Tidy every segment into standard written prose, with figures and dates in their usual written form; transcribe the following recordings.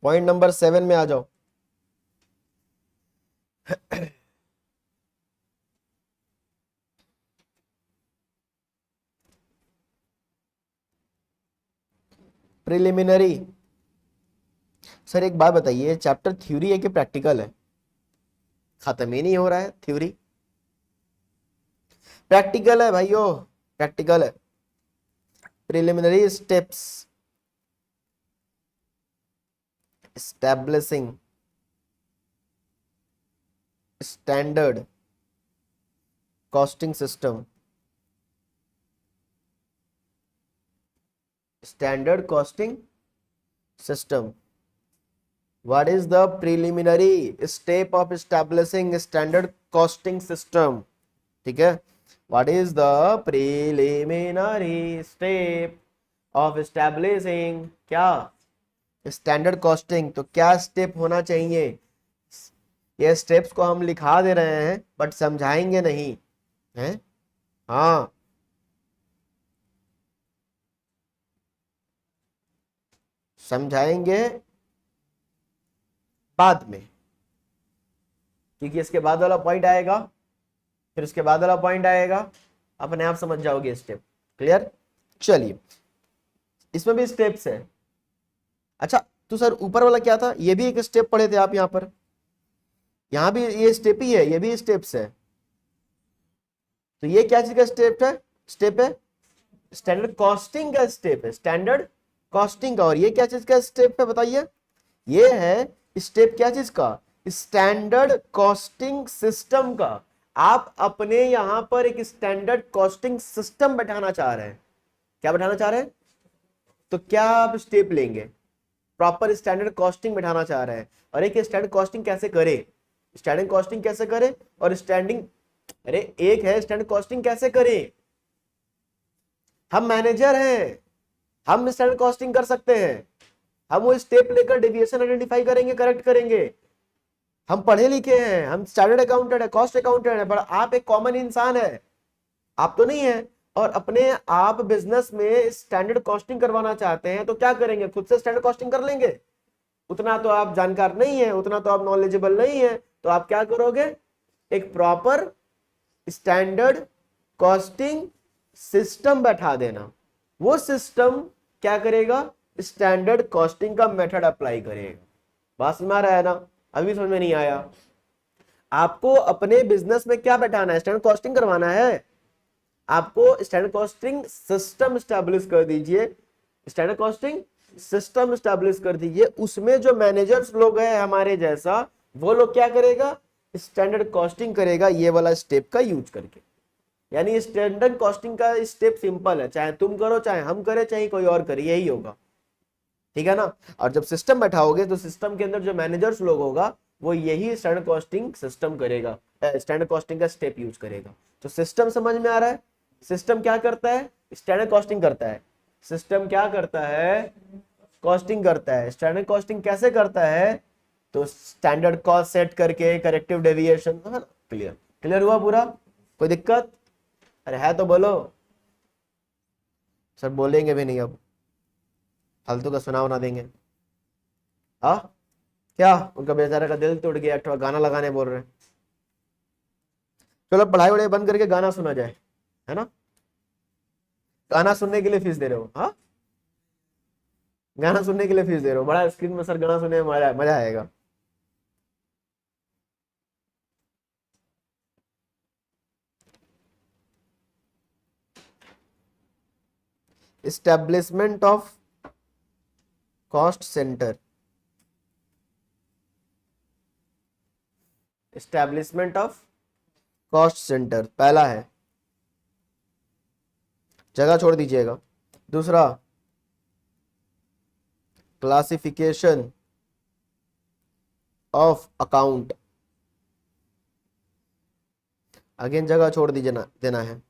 Point number 7 में आ जाओ। Preliminary. Sir एक बात बताइए, चैप्टर थ्योरी है कि प्रैक्टिकल है? खत्म ही नहीं हो रहा है थ्योरी। प्रैक्टिकल है भाइयों, प्रैक्टिकल है। Preliminary steps, establishing standard costing system, standard costing system. What is the preliminary step of establishing standard costing system? ठीक है, What is the preliminary step of establishing क्या स्टैंडर्ड कॉस्टिंग? तो क्या step होना चाहिए? ये स्टेप्स को हम लिखा दे रहे हैं बट समझाएंगे नहीं है। हाँ, समझाएंगे बाद में, क्योंकि इसके बाद वाला पॉइंट आएगा, फिर उसके बाद वाला पॉइंट आएगा, अपने आप समझ जाओगे स्टेप। क्लियर? चलिए, इसमें भी स्टेप्स है। अच्छा, तो सर ऊपर वाला क्या था? ये भी एक स्टेप पढ़े थे आप यहाँ पर, यहाँ भी ये स्टेप ही है, ये भी स्टेप्स है। तो ये क्या चीज का स्टेप है? स्टेप है स्टैंडर्ड कॉस्टिंग का स्टेप है, स्टैंडर्ड कॉस्टिंग का। और ये क्या चीज का स्टेप है बताइए? ये है स्टेप क्या चीज का? स्टैंडर्ड कॉस्टिंग सिस्टम का। आप अपने यहां पर एक स्टैंडर्ड कॉस्टिंग सिस्टम बैठाना चाह रहे हैं। क्या बैठाना चाह रहे हैं? तो क्या आप स्टेप लेंगे? प्रॉपर स्टैंडर्ड कॉस्टिंग बैठाना चाह रहे हैं। और एक स्टैंडर्ड कॉस्टिंग कैसे करे, स्टैंडर्ड कॉस्टिंग कैसे करे, और स्टैंडिंग, अरे एक है स्टैंडर्ड कॉस्टिंग कैसे करे। हम मैनेजर हैं, हम स्टैंडर्ड कॉस्टिंग कर सकते हैं। हम वो स्टेप लेकर डेविएशन आइडेंटिफाई करेंगे, करेक्ट करेंगे। हम पढ़े लिखे हैं, हम स्टैंडर्ड अकाउंटेंट है, कॉस्ट अकाउंटेंट है, पर आप एक कॉमन इंसान है, आप तो नहीं है। और अपने आप बिजनेस में स्टैंडर्ड कॉस्टिंग करवाना चाहते हैं, तो क्या करेंगे? खुद से स्टैंडर्ड कॉस्टिंग कर लेंगे? उतना तो आप जानकार नहीं है, उतना तो आप नॉलेजेबल नहीं है। तो आप क्या करोगे? एक प्रॉपर स्टैंडर्ड कॉस्टिंग सिस्टम बैठा देना। वो सिस्टम क्या करेगा? स्टैंडर्ड कॉस्टिंग का मेथड अप्लाई करेगा। बात समझ में आ रहा है ना? अभी समझ में नहीं आया? आपको अपने बिजनेस में क्या बैठाना है? स्टैंडर्ड कॉस्टिंग करवाना है। आपको स्टैंडर्ड कॉस्टिंग सिस्टम स्टैब्लिश कर दीजिए, स्टैंडर्ड कॉस्टिंग सिस्टम स्टैब्लिश कर दीजिए। उसमें जो मैनेजर्स लोग हैं हमारे जैसा, वो लोग क्या करेगा? स्टैंडर्ड कॉस्टिंग करेगा, ये वाला स्टेप का यूज करके। यानी स्टैंडर्ड कॉस्टिंग का स्टेप सिंपल है, चाहे तुम करो, चाहे हम करें, चाहे कोई और करे, यही होगा। ठीक है ना? और जब सिस्टम बैठाओगे तो सिस्टम के अंदर जो मैनेजर्स लोग होगा, वो यही स्टैंडर्ड कॉस्टिंग सिस्टम करेगा, स्टैंडर्ड कॉस्टिंग का स्टेप यूज करेगा। तो सिस्टम समझ में आ रहा है? सिस्टम क्या करता है? स्टैंडर्ड कॉस्टिंग करता है। सिस्टम क्या करता है? कॉस्टिंग करता है। स्टैंडर्ड कॉस्टिंग कैसे करता है? तो स्टैंडर्ड कॉस्ट सेट करके, करेक्टिव डेविएशन, है ना? क्लियर? क्लियर हुआ पूरा? कोई दिक्कत? अरे है तो बोलो। सर बोलेंगे भी नहीं अब, फालतू का सुना ना देंगे। हाँ, क्या उनका बेचारा का दिल टूट गया, थोड़ा गाना लगाने बोल रहे हैं। चलो पढ़ाई वढ़ाई बंद करके गाना सुना जाए, है ना? गाना सुनने के लिए फीस दे रहे हो? हाँ, गाना सुनने के लिए फीस दे रहे हो? बड़ा स्क्रीन में सर गाना सुनने में मजा मजा आएगा। Establishment of cost centre, establishment of cost centre पहला है, जगह छोड़ दीजिएगा। दूसरा, क्लासिफिकेशन ऑफ अकाउंट, अगेन जगह छोड़ दीजिए ना, देना है।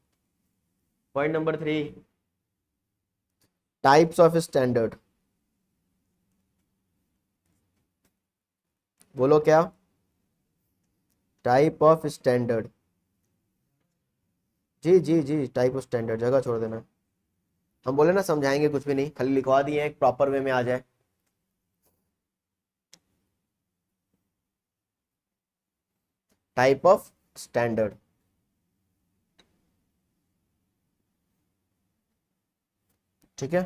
Point number 3, types of standard. बोलो क्या? Type of standard. जी जी जी, टाइप ऑफ स्टैंडर्ड, जगह छोड़ देना। हम बोले ना समझाएंगे कुछ भी नहीं, खाली लिखवा दिए एक प्रॉपर वे में आ जाए। Type of standard. ठीक है,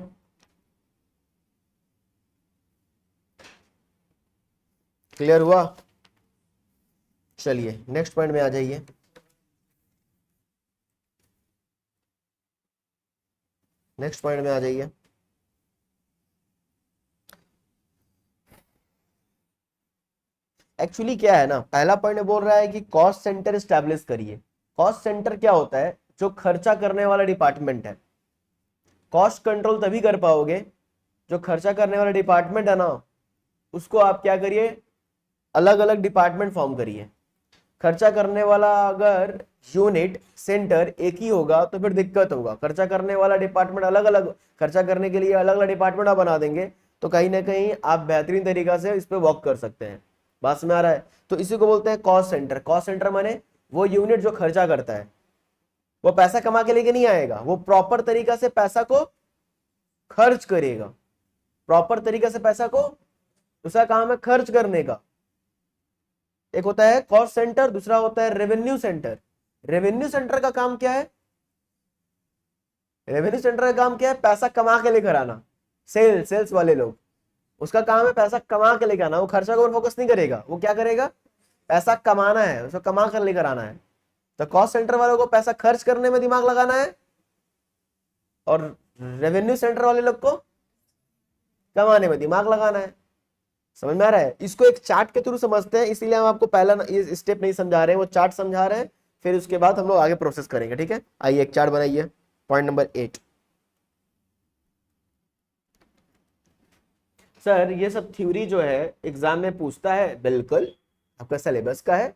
क्लियर हुआ? चलिए नेक्स्ट पॉइंट में आ जाइए। नेक्स्ट पॉइंट में आ जाइए। एक्चुअली क्या है ना, पहला पॉइंट बोल रहा है कि कॉस्ट सेंटर स्टैब्लिश करिए। कॉस्ट सेंटर क्या होता है? जो खर्चा करने वाला डिपार्टमेंट है। कॉस्ट कंट्रोल तभी कर पाओगे, जो खर्चा करने वाला डिपार्टमेंट है ना, उसको आप क्या करिए, अलग अलग डिपार्टमेंट फॉर्म करिए। खर्चा करने वाला अगर यूनिट सेंटर एक ही होगा तो फिर दिक्कत होगा। खर्चा करने वाला डिपार्टमेंट अलग अलग, खर्चा करने के लिए अलग अलग डिपार्टमेंट आप बना देंगे तो कहीं ना कहीं आप बेहतरीन तरीका से इस पे वर्क कर सकते हैं। बात में आ रहा है? तो इसी को बोलते हैं कॉस्ट सेंटर। कॉस्ट सेंटर माने वो यूनिट जो खर्चा करता है, वो पैसा कमा के लेके नहीं आएगा, वो प्रॉपर तरीका से पैसा को खर्च करेगा। प्रॉपर तरीके से पैसा को, दूसरा काम है खर्च करने का। एक होता है कॉस्ट सेंटर, दूसरा होता है रेवेन्यू सेंटर। रेवेन्यू सेंटर का काम क्या है? रेवेन्यू सेंटर का काम क्या है? पैसा कमा के लेकर आना। सेल्स वाले लोग, उसका काम है पैसा कमा के लेकर आना। वो खर्चा को फोकस नहीं करेगा, वो क्या करेगा? पैसा कमाना है, उसको कमा कर लेकर आना है। तो कॉस्ट सेंटर वालों को पैसा खर्च करने में दिमाग लगाना है, और रेवेन्यू सेंटर वाले लोग को कमाने में दिमाग लगाना है। समझ में आ रहा है? इसको एक चार्ट के थ्रू समझते हैं, इसीलिए हम आपको पहला ये स्टेप नहीं समझा रहे हैं, वो चार्ट समझा रहे हैं, फिर उसके बाद हम लोग आगे प्रोसेस करेंगे। ठीक है, आइए एक चार्ट बनाइए। Point number 8। सर ये सब थ्योरी जो है एग्जाम में पूछता है, बिल्कुल आपका सिलेबस का है।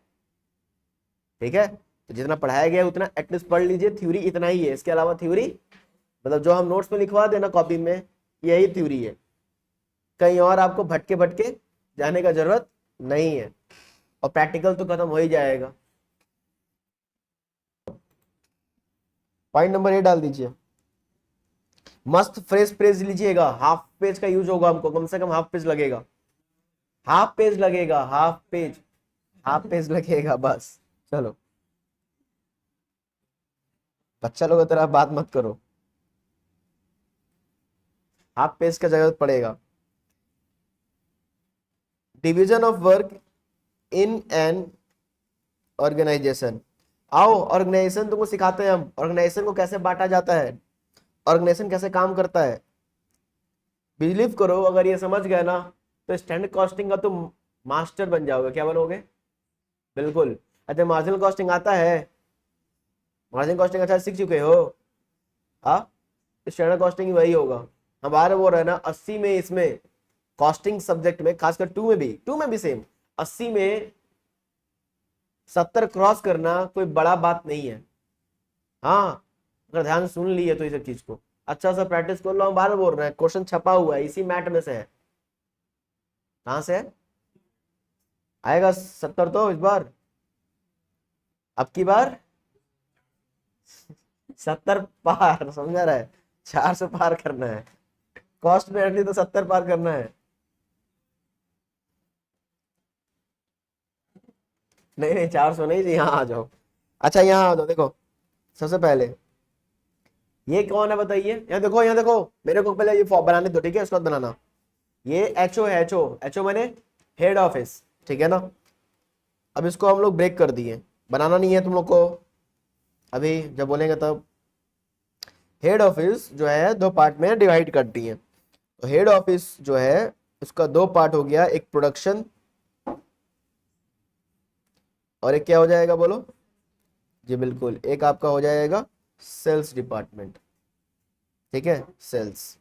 ठीक है, तो जितना पढ़ाया गया है उतना एटलीस्ट पढ़ लीजिए। थ्योरी इतना ही है, इसके अलावा थ्योरी मतलब जो हम नोट्स में लिखवा देना कॉपी में, यही थ्योरी है। कहीं और आपको भटके भटके जाने का जरूरत नहीं है, और प्रैक्टिकल तो खत्म हो ही जाएगा। पॉइंट नंबर 8 डाल दीजिए। मस्त फ्रेश पेज लीजिएगा, हाफ पेज का यूज होगा हमको, कम से कम हाफ पेज लगेगा। हाफ पेज लगेगा, हाफ पेज, हाफ पेज लगेगा बस। चलो बच्चा लोग तरह बात मत करो, हाफ पेज का जरूरत पड़ेगा। Division of work in an organization. आओ ऑर्गेनाइजेशन तुमको सिखाते हैं हम, ऑर्गेनाइजेशन को कैसे बांटा जाता है, ऑर्गेनाइजेशन कैसे काम करता है। बिलीव करो अगर ये समझ गए ना तो स्टैंडर्ड कॉस्टिंग का तुम मास्टर बन जाओगे। क्या बनोगे? बिल्कुल। अच्छा मार्जिनल कॉस्टिंग आता है? मार्जिन कॉस्टिंग अच्छा सीख चुके हो? हाँ, स्टैंडर्ड कॉस्टिंग वही होगा। हमारे वो रहे ना 80 में, इसमें कॉस्टिंग सब्जेक्ट में खासकर 2 में भी सेम 80 में 70 क्रॉस करना कोई बड़ा बात नहीं है। हाँ, अगर ध्यान सुन लिए तो ये सब चीज को अच्छा सा प्रैक्टिस कर लो। हम बार बोल रहे हैं, क्वेश्चन छपा हुआ है इसी मैट में से है। कहां से है? आएगा 70 तो इस बार, अब की बार 70 पार, समझा रहा है? 400 पार करना है, कॉस्ट में एटलीस्ट तो 70 पार करना है। नहीं नहीं 400 नहीं, यहाँ आ जाओ। अच्छा यहाँ आ जाओ, देखो सबसे पहले ये कौन है बताइए? यहाँ देखो, यहाँ देखो, मेरे को पहले ये फॉर्म बनाने दो, ठीक है, उसके बाद बनाना। ये एचओ है, एचओ, एचओ मैंने हेड ऑफिस, ठीक है ना। अब इसको हम लोग ब्रेक कर दिए, बनाना नहीं है तुम लोग को, अभी जब बोलेंगे तब। हेड ऑफिस जो है 2 पार्ट में डिवाइड कर दिए। तो हेड ऑफिस जो है उसका 2 पार्ट हो गया, एक प्रोडक्शन और एक क्या हो जाएगा बोलो? जी बिल्कुल, एक आपका हो जाएगा सेल्स डिपार्टमेंट। ठीक है, सेल्स।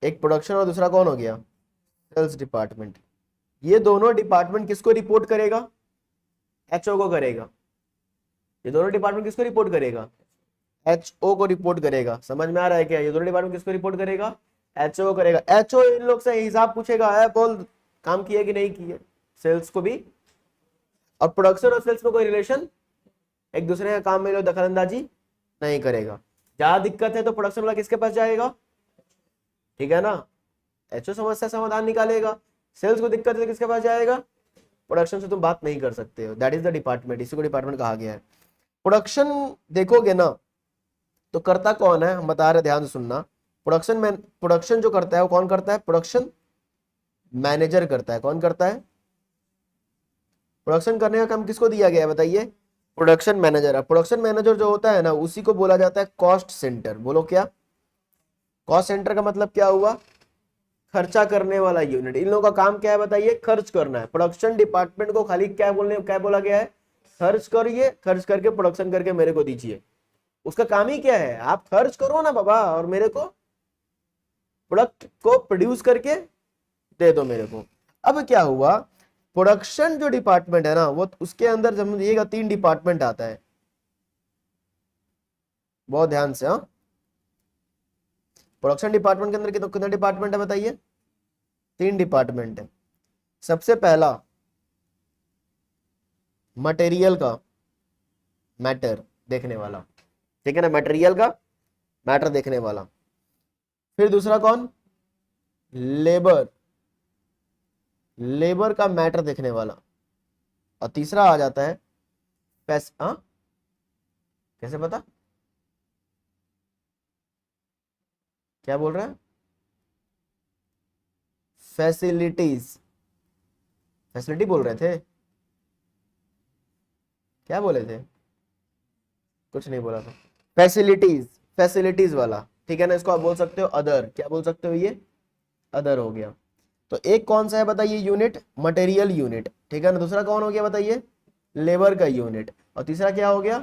एक प्रोडक्शन और दूसरा कौन हो गया? Sales department. ये दोनों डिपार्टमेंट किसको रिपोर्ट करेगा? एचओ को करेगा। ये दोनों डिपार्टमेंट किसको रिपोर्ट करेगा? एचओ को रिपोर्ट करेगा। समझ में आ रहा है क्या? ये दोनों डिपार्टमेंट किसको रिपोर्ट करेगा? एचओ करेगा। एचओ इन लोग से हिसाब पूछेगा, है बोल काम किए कि नहीं किए, सेल्स को भी। और प्रोडक्शन और सेल्स में कोई रिलेशन, एक दूसरे के काम में लोग दखलंदाजी नहीं करेगा। ज्यादा दिक्कत है तो प्रोडक्शन वाला किसके पास जाएगा? ठीक है ना, एचओ समस्या समाधान निकालेगा। सेल्स को दिक्कत है तो किसके पास जाएगा? प्रोडक्शन से तुम बात नहीं कर सकते हो, दैट इज द डिपार्टमेंट, इसी को डिपार्टमेंट कहा गया है। प्रोडक्शन देखोगे ना तो करता कौन है, हम बता रहे, ध्यान से सुनना। प्रोडक्शन जो करता है वो कौन करता है? प्रोडक्शन मैनेजर करता है। कौन करता है? प्रोडक्शन करने का काम किसको दिया गया है बताइए? Production manager. प्रोडक्शन मैनेजर जो होता है ना, उसी को बोला जाता है कॉस्ट सेंटर। बोलो क्या? कॉस्ट सेंटर का मतलब क्या हुआ? खर्चा करने वाला यूनिट। इन लोगों का काम क्या है बताइए? खर्च करना है। प्रोडक्शन डिपार्टमेंट को खाली क्या बोला गया है? खर्च करिए, खर्च करके प्रोडक्शन करके मेरे को दीजिए। उसका काम ही क्या है? आप खर्च करो ना बाबा, और मेरे को प्रोडक्ट को प्रोड्यूस करके दे दो मेरे को। अब क्या हुआ, प्रोडक्शन जो डिपार्टमेंट है ना, वो उसके अंदर समझिएगा 3 डिपार्टमेंट आता है। बहुत ध्यान से, हाँ। प्रोडक्शन डिपार्टमेंट के अंदर कितने डिपार्टमेंट है बताइए? 3 डिपार्टमेंट है। सबसे पहला मटेरियल का मैटर देखने वाला, ठीक है ना, मटेरियल का मैटर देखने वाला। फिर दूसरा कौन? लेबर, लेबर का मैटर देखने वाला। और तीसरा आ जाता है हाँ, कैसे पता? क्या बोल रहा है? फैसिलिटीज, फैसिलिटी बोल रहे थे? क्या बोले थे? कुछ नहीं बोला था। फैसिलिटीज, फैसिलिटीज वाला, ठीक है ना। इसको आप बोल सकते हो अदर। क्या बोल सकते हो? ये अदर हो गया। तो एक कौन सा है बताइए यूनिट? मटेरियल यूनिट, ठीक है ना। दूसरा कौन हो गया बताइए? लेबर का यूनिट। और तीसरा क्या हो गया?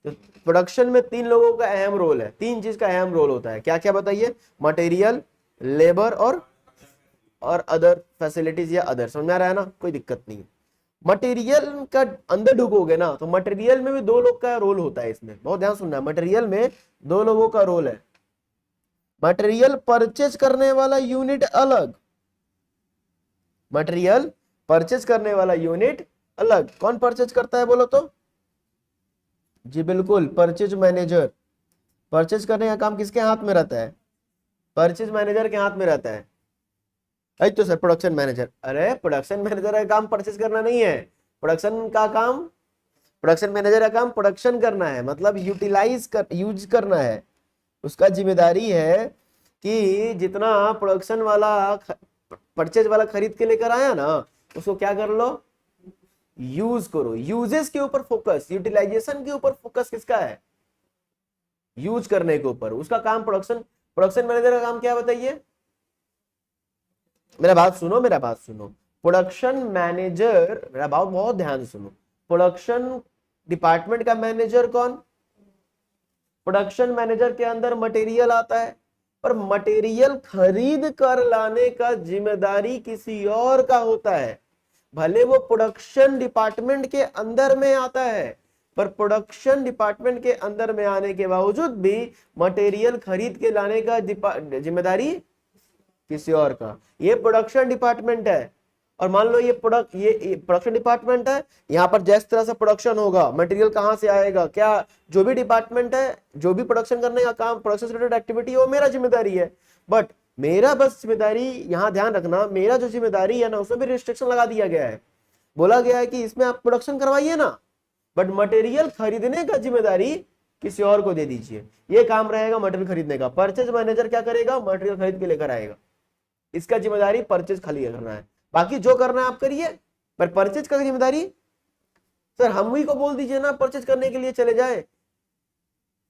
तो प्रोडक्शन में 3 लोगों का अहम रोल है, 3 चीज का अहम रोल होता है। क्या क्या बताइए? मटेरियल, लेबर और अदर फैसिलिटीज या अदर। समझ में आ रहा है ना? कोई दिक्कत नहीं। मटेरियल का अंदर ढुकोगे ना तो मटेरियल में भी 2 लोग का रोल होता है। इसमें बहुत ध्यान सुनना है, मटेरियल में 2 लोगों का रोल है। मटेरियल परचेज करने वाला यूनिट अलग, मटेरियल परचेज करने वाला यूनिट अलग। कौन परचेज करता है बोलो तो? जी बिल्कुल, परचेज मैनेजर। परचेज करने का काम किसके हाथ में रहता है? परचेज मैनेजर के हाथ में रहता है। तो सर प्रोडक्शन मैनेजर, अरे प्रोडक्शन मैनेजर का काम परचेज करना नहीं है। प्रोडक्शन का काम, प्रोडक्शन मैनेजर का काम प्रोडक्शन करना है, मतलब यूज करना है। उसका जिम्मेदारी है कि जितना प्रोडक्शन वाला परचेज वाला खरीद के लेकर आया ना, उसको क्या कर लो? यूज करो। यूजेस के ऊपर फोकस, यूटिलाइजेशन के ऊपर फोकस किसका है? यूज करने के ऊपर। उसका काम प्रोडक्शन, प्रोडक्शन मैनेजर का काम क्या बताइए? मेरा बात सुनो, मेरा बात सुनो। प्रोडक्शन मैनेजर, मेरा बात बहुत ध्यान से सुनो। प्रोडक्शन डिपार्टमेंट का मैनेजर कौन? प्रोडक्शन मैनेजर के अंदर मटेरियल आता है, पर मटेरियल खरीद कर लाने का जिम्मेदारी किसी और का होता है। भले वो प्रोडक्शन डिपार्टमेंट के अंदर में आता है, पर प्रोडक्शन डिपार्टमेंट के अंदर में आने के बावजूद भी मटेरियल खरीद के लाने का जिम्मेदारी किसी और का। ये प्रोडक्शन डिपार्टमेंट है। और मान लो ये प्रोडक्शन डिपार्टमेंट है, यहाँ पर जिस तरह से प्रोडक्शन होगा, मटेरियल कहाँ से आएगा, क्या जो भी डिपार्टमेंट है, जो भी प्रोडक्शन करने का काम, प्रोडक्शन से रिलेटेड एक्टिविटी है, वो मेरा जिम्मेदारी है। बट मेरा बस जिम्मेदारी, यहाँ ध्यान रखना, मेरा जो जिम्मेदारी है ना, उसमें भी रिस्ट्रिक्शन लगा दिया गया है। बोला गया है कि इसमें आप प्रोडक्शन करवाइए ना, बट मटेरियल खरीदने का जिम्मेदारी किसी और को दे दीजिए। ये काम रहेगा मटेरियल खरीदने का। परचेज मैनेजर क्या करेगा? मटेरियल खरीद के लेकर आएगा। इसका जिम्मेदारी परचेज खाली करना है, बाकी जो करना है आप करिए, पर परचेज का जिम्मेदारी सर हम ही को बोल दीजिए ना परचेज करने के लिए चले जाए।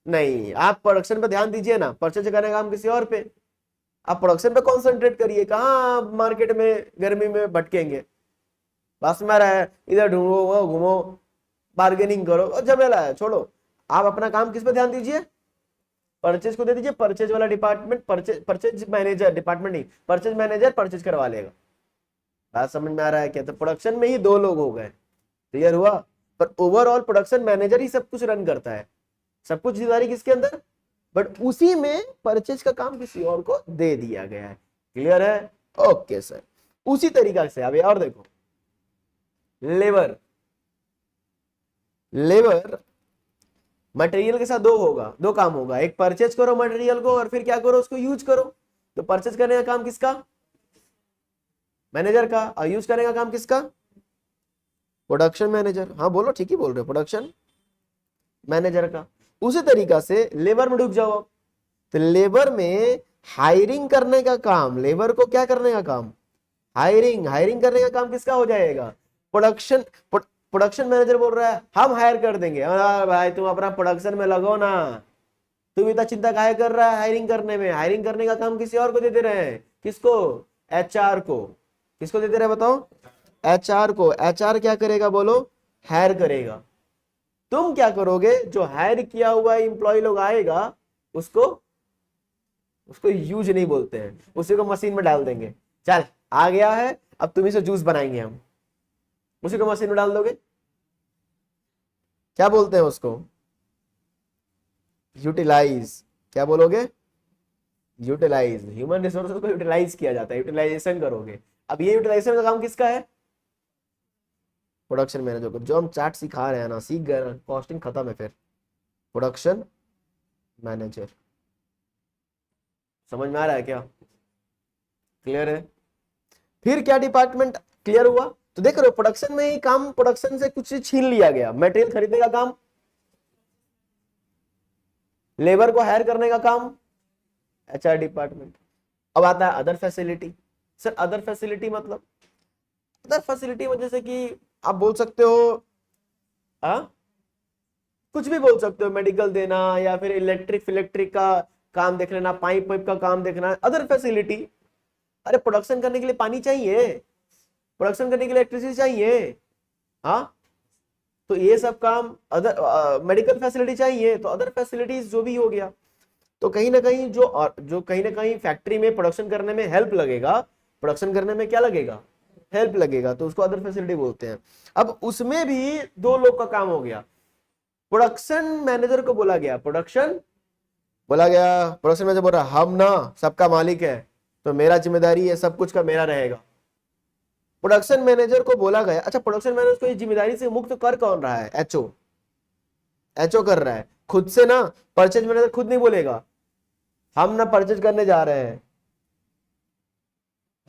नहीं, आप प्रोडक्शन पे ध्यान दीजिए ना, परचेज करने का काम किसी और पे। आप प्रोडक्शन पे कॉन्सेंट्रेट करिए, कहाँ मार्केट में गर्मी में भटकेंगे। बस में रहा है, इधर ढूंढो वो घूमो, बार्गेनिंग करो और झमेला है, छोड़ो। आप अपना काम किस पे ध्यान दीजिए? परचेज को दे दीजिए। परचेज वाला डिपार्टमेंट, परचेज मैनेजर डिपार्टमेंट नहीं, परचेज मैनेजर परचेज करवा लेगा। बात समझ में आ रहा है क्या? तो प्रोडक्शन में ही 2 लोग हो गए, क्लियर हुआ। पर ओवरऑल प्रोडक्शन मैनेजर ही सब कुछ रन करता है, सब कुछ जिम्मेदारी किसके अंदर? बट उसी में परचेज का काम किसी और को दे दिया गया है। क्लियर है? Okay sir. उसी तरीका से अब और देखो, लेबर, लेबर मटेरियल के साथ 2 काम होगा। एक परचेज करो मटेरियल को, और फिर क्या करो? उसको यूज करो। तो परचेज करने का काम किसका? मैनेजर का, और यूज करेगा काम किसका? Production manager. हाँ बोलो, ठीक ही बोल रहे हो, प्रोडक्शन मैनेजर का। उसी तरीका से लेबर में डूब जाओ आप। तो लेबर में हायरिंग करने का काम, लेबर को क्या करने का काम? हायरिंग। हायरिंग करने का काम किसका हो जाएगा? प्रोडक्शन। प्रोडक्शन मैनेजर बोल रहा है हम हायर कर देंगे। भाई तुम अपना प्रोडक्शन में लगो ना, तुम इतना चिंता काहे कर रहा है हायरिंग करने में? हायरिंग करने का काम किसी और को दे दे रहे हैं। किसको? एचआर को। किसको देते रहे बताओ? एचआर को। एचआर क्या करेगा बोलो? हायर करेगा। तुम क्या करोगे? जो हायर किया हुआ एम्प्लॉय लोग आएगा, उसको उसको यूज नहीं बोलते हैं, उसी को मशीन में डाल देंगे। चल आ गया है, अब तुम्ही से जूस बनाएंगे हम, उसी को मशीन में डाल दोगे। क्या बोलते हैं उसको? यूटिलाइज। क्या बोलोगे? यूटिलाइज। ह्यूमन रिसोर्सेज को यूटिलाइज किया जाता है, यूटिलाइजेशन करोगे। अब ये यूटिलाइजेशन का काम किसका है? प्रोडक्शन मैनेजर को। जो हम चार्ट सिखा रहे हैं ना, सीख गए ना, कॉस्टिंग खत्म है फिर। Production manager. समझ में आ रहा है क्या? क्लियर है? फिर क्या डिपार्टमेंट क्लियर हुआ? तो देख रहे हो, प्रोडक्शन में ही काम, प्रोडक्शन से कुछ छीन लिया गया। मटेरियल खरीदने का काम, लेबर को हायर करने का काम एचआर डिपार्टमेंट। अब आता है other facility. Sir other facility मतलब? अदर फैसिलिटी में जैसे कि आप बोल सकते हो, हाँ कुछ भी बोल सकते हो, मेडिकल देना या फिर इलेक्ट्रिक इलेक्ट्रिक का काम देख लेना, पाइप वाइप का काम देखना, अदर फैसिलिटी। अरे प्रोडक्शन करने के लिए पानी चाहिए, प्रोडक्शन करने के लिए इलेक्ट्रिसिटी चाहिए, हाँ तो ये सब काम अदर, मेडिकल फैसिलिटी चाहिए तो अदर फैसिलिटीज जो भी हो गया। तो कहीं ना कहीं जो कहीं ना कहीं फैक्ट्री में प्रोडक्शन करने में हेल्प लगेगा, प्रोडक्शन करने में क्या लगेगा? हेल्प लगेगा, तो उसको अदर फैसिलिटी बोलते हैं। अब उसमें भी दो लोग का काम हो गया। प्रोडक्शन मैनेजर को बोला गया, प्रोडक्शन मैनेजर बोल रहा हम ना सबका मालिक है, तो मेरा जिम्मेदारी है, सब कुछ का मेरा रहेगा। प्रोडक्शन मैनेजर को बोला गया, अच्छा प्रोडक्शन मैनेजर को इस जिम्मेदारी से मुक्त कर कौन रहा है? एचओ। एचओ कर रहा है खुद से ना। परचेज मैनेजर खुद नहीं बोलेगा हम ना परचेज करने जा रहे हैं,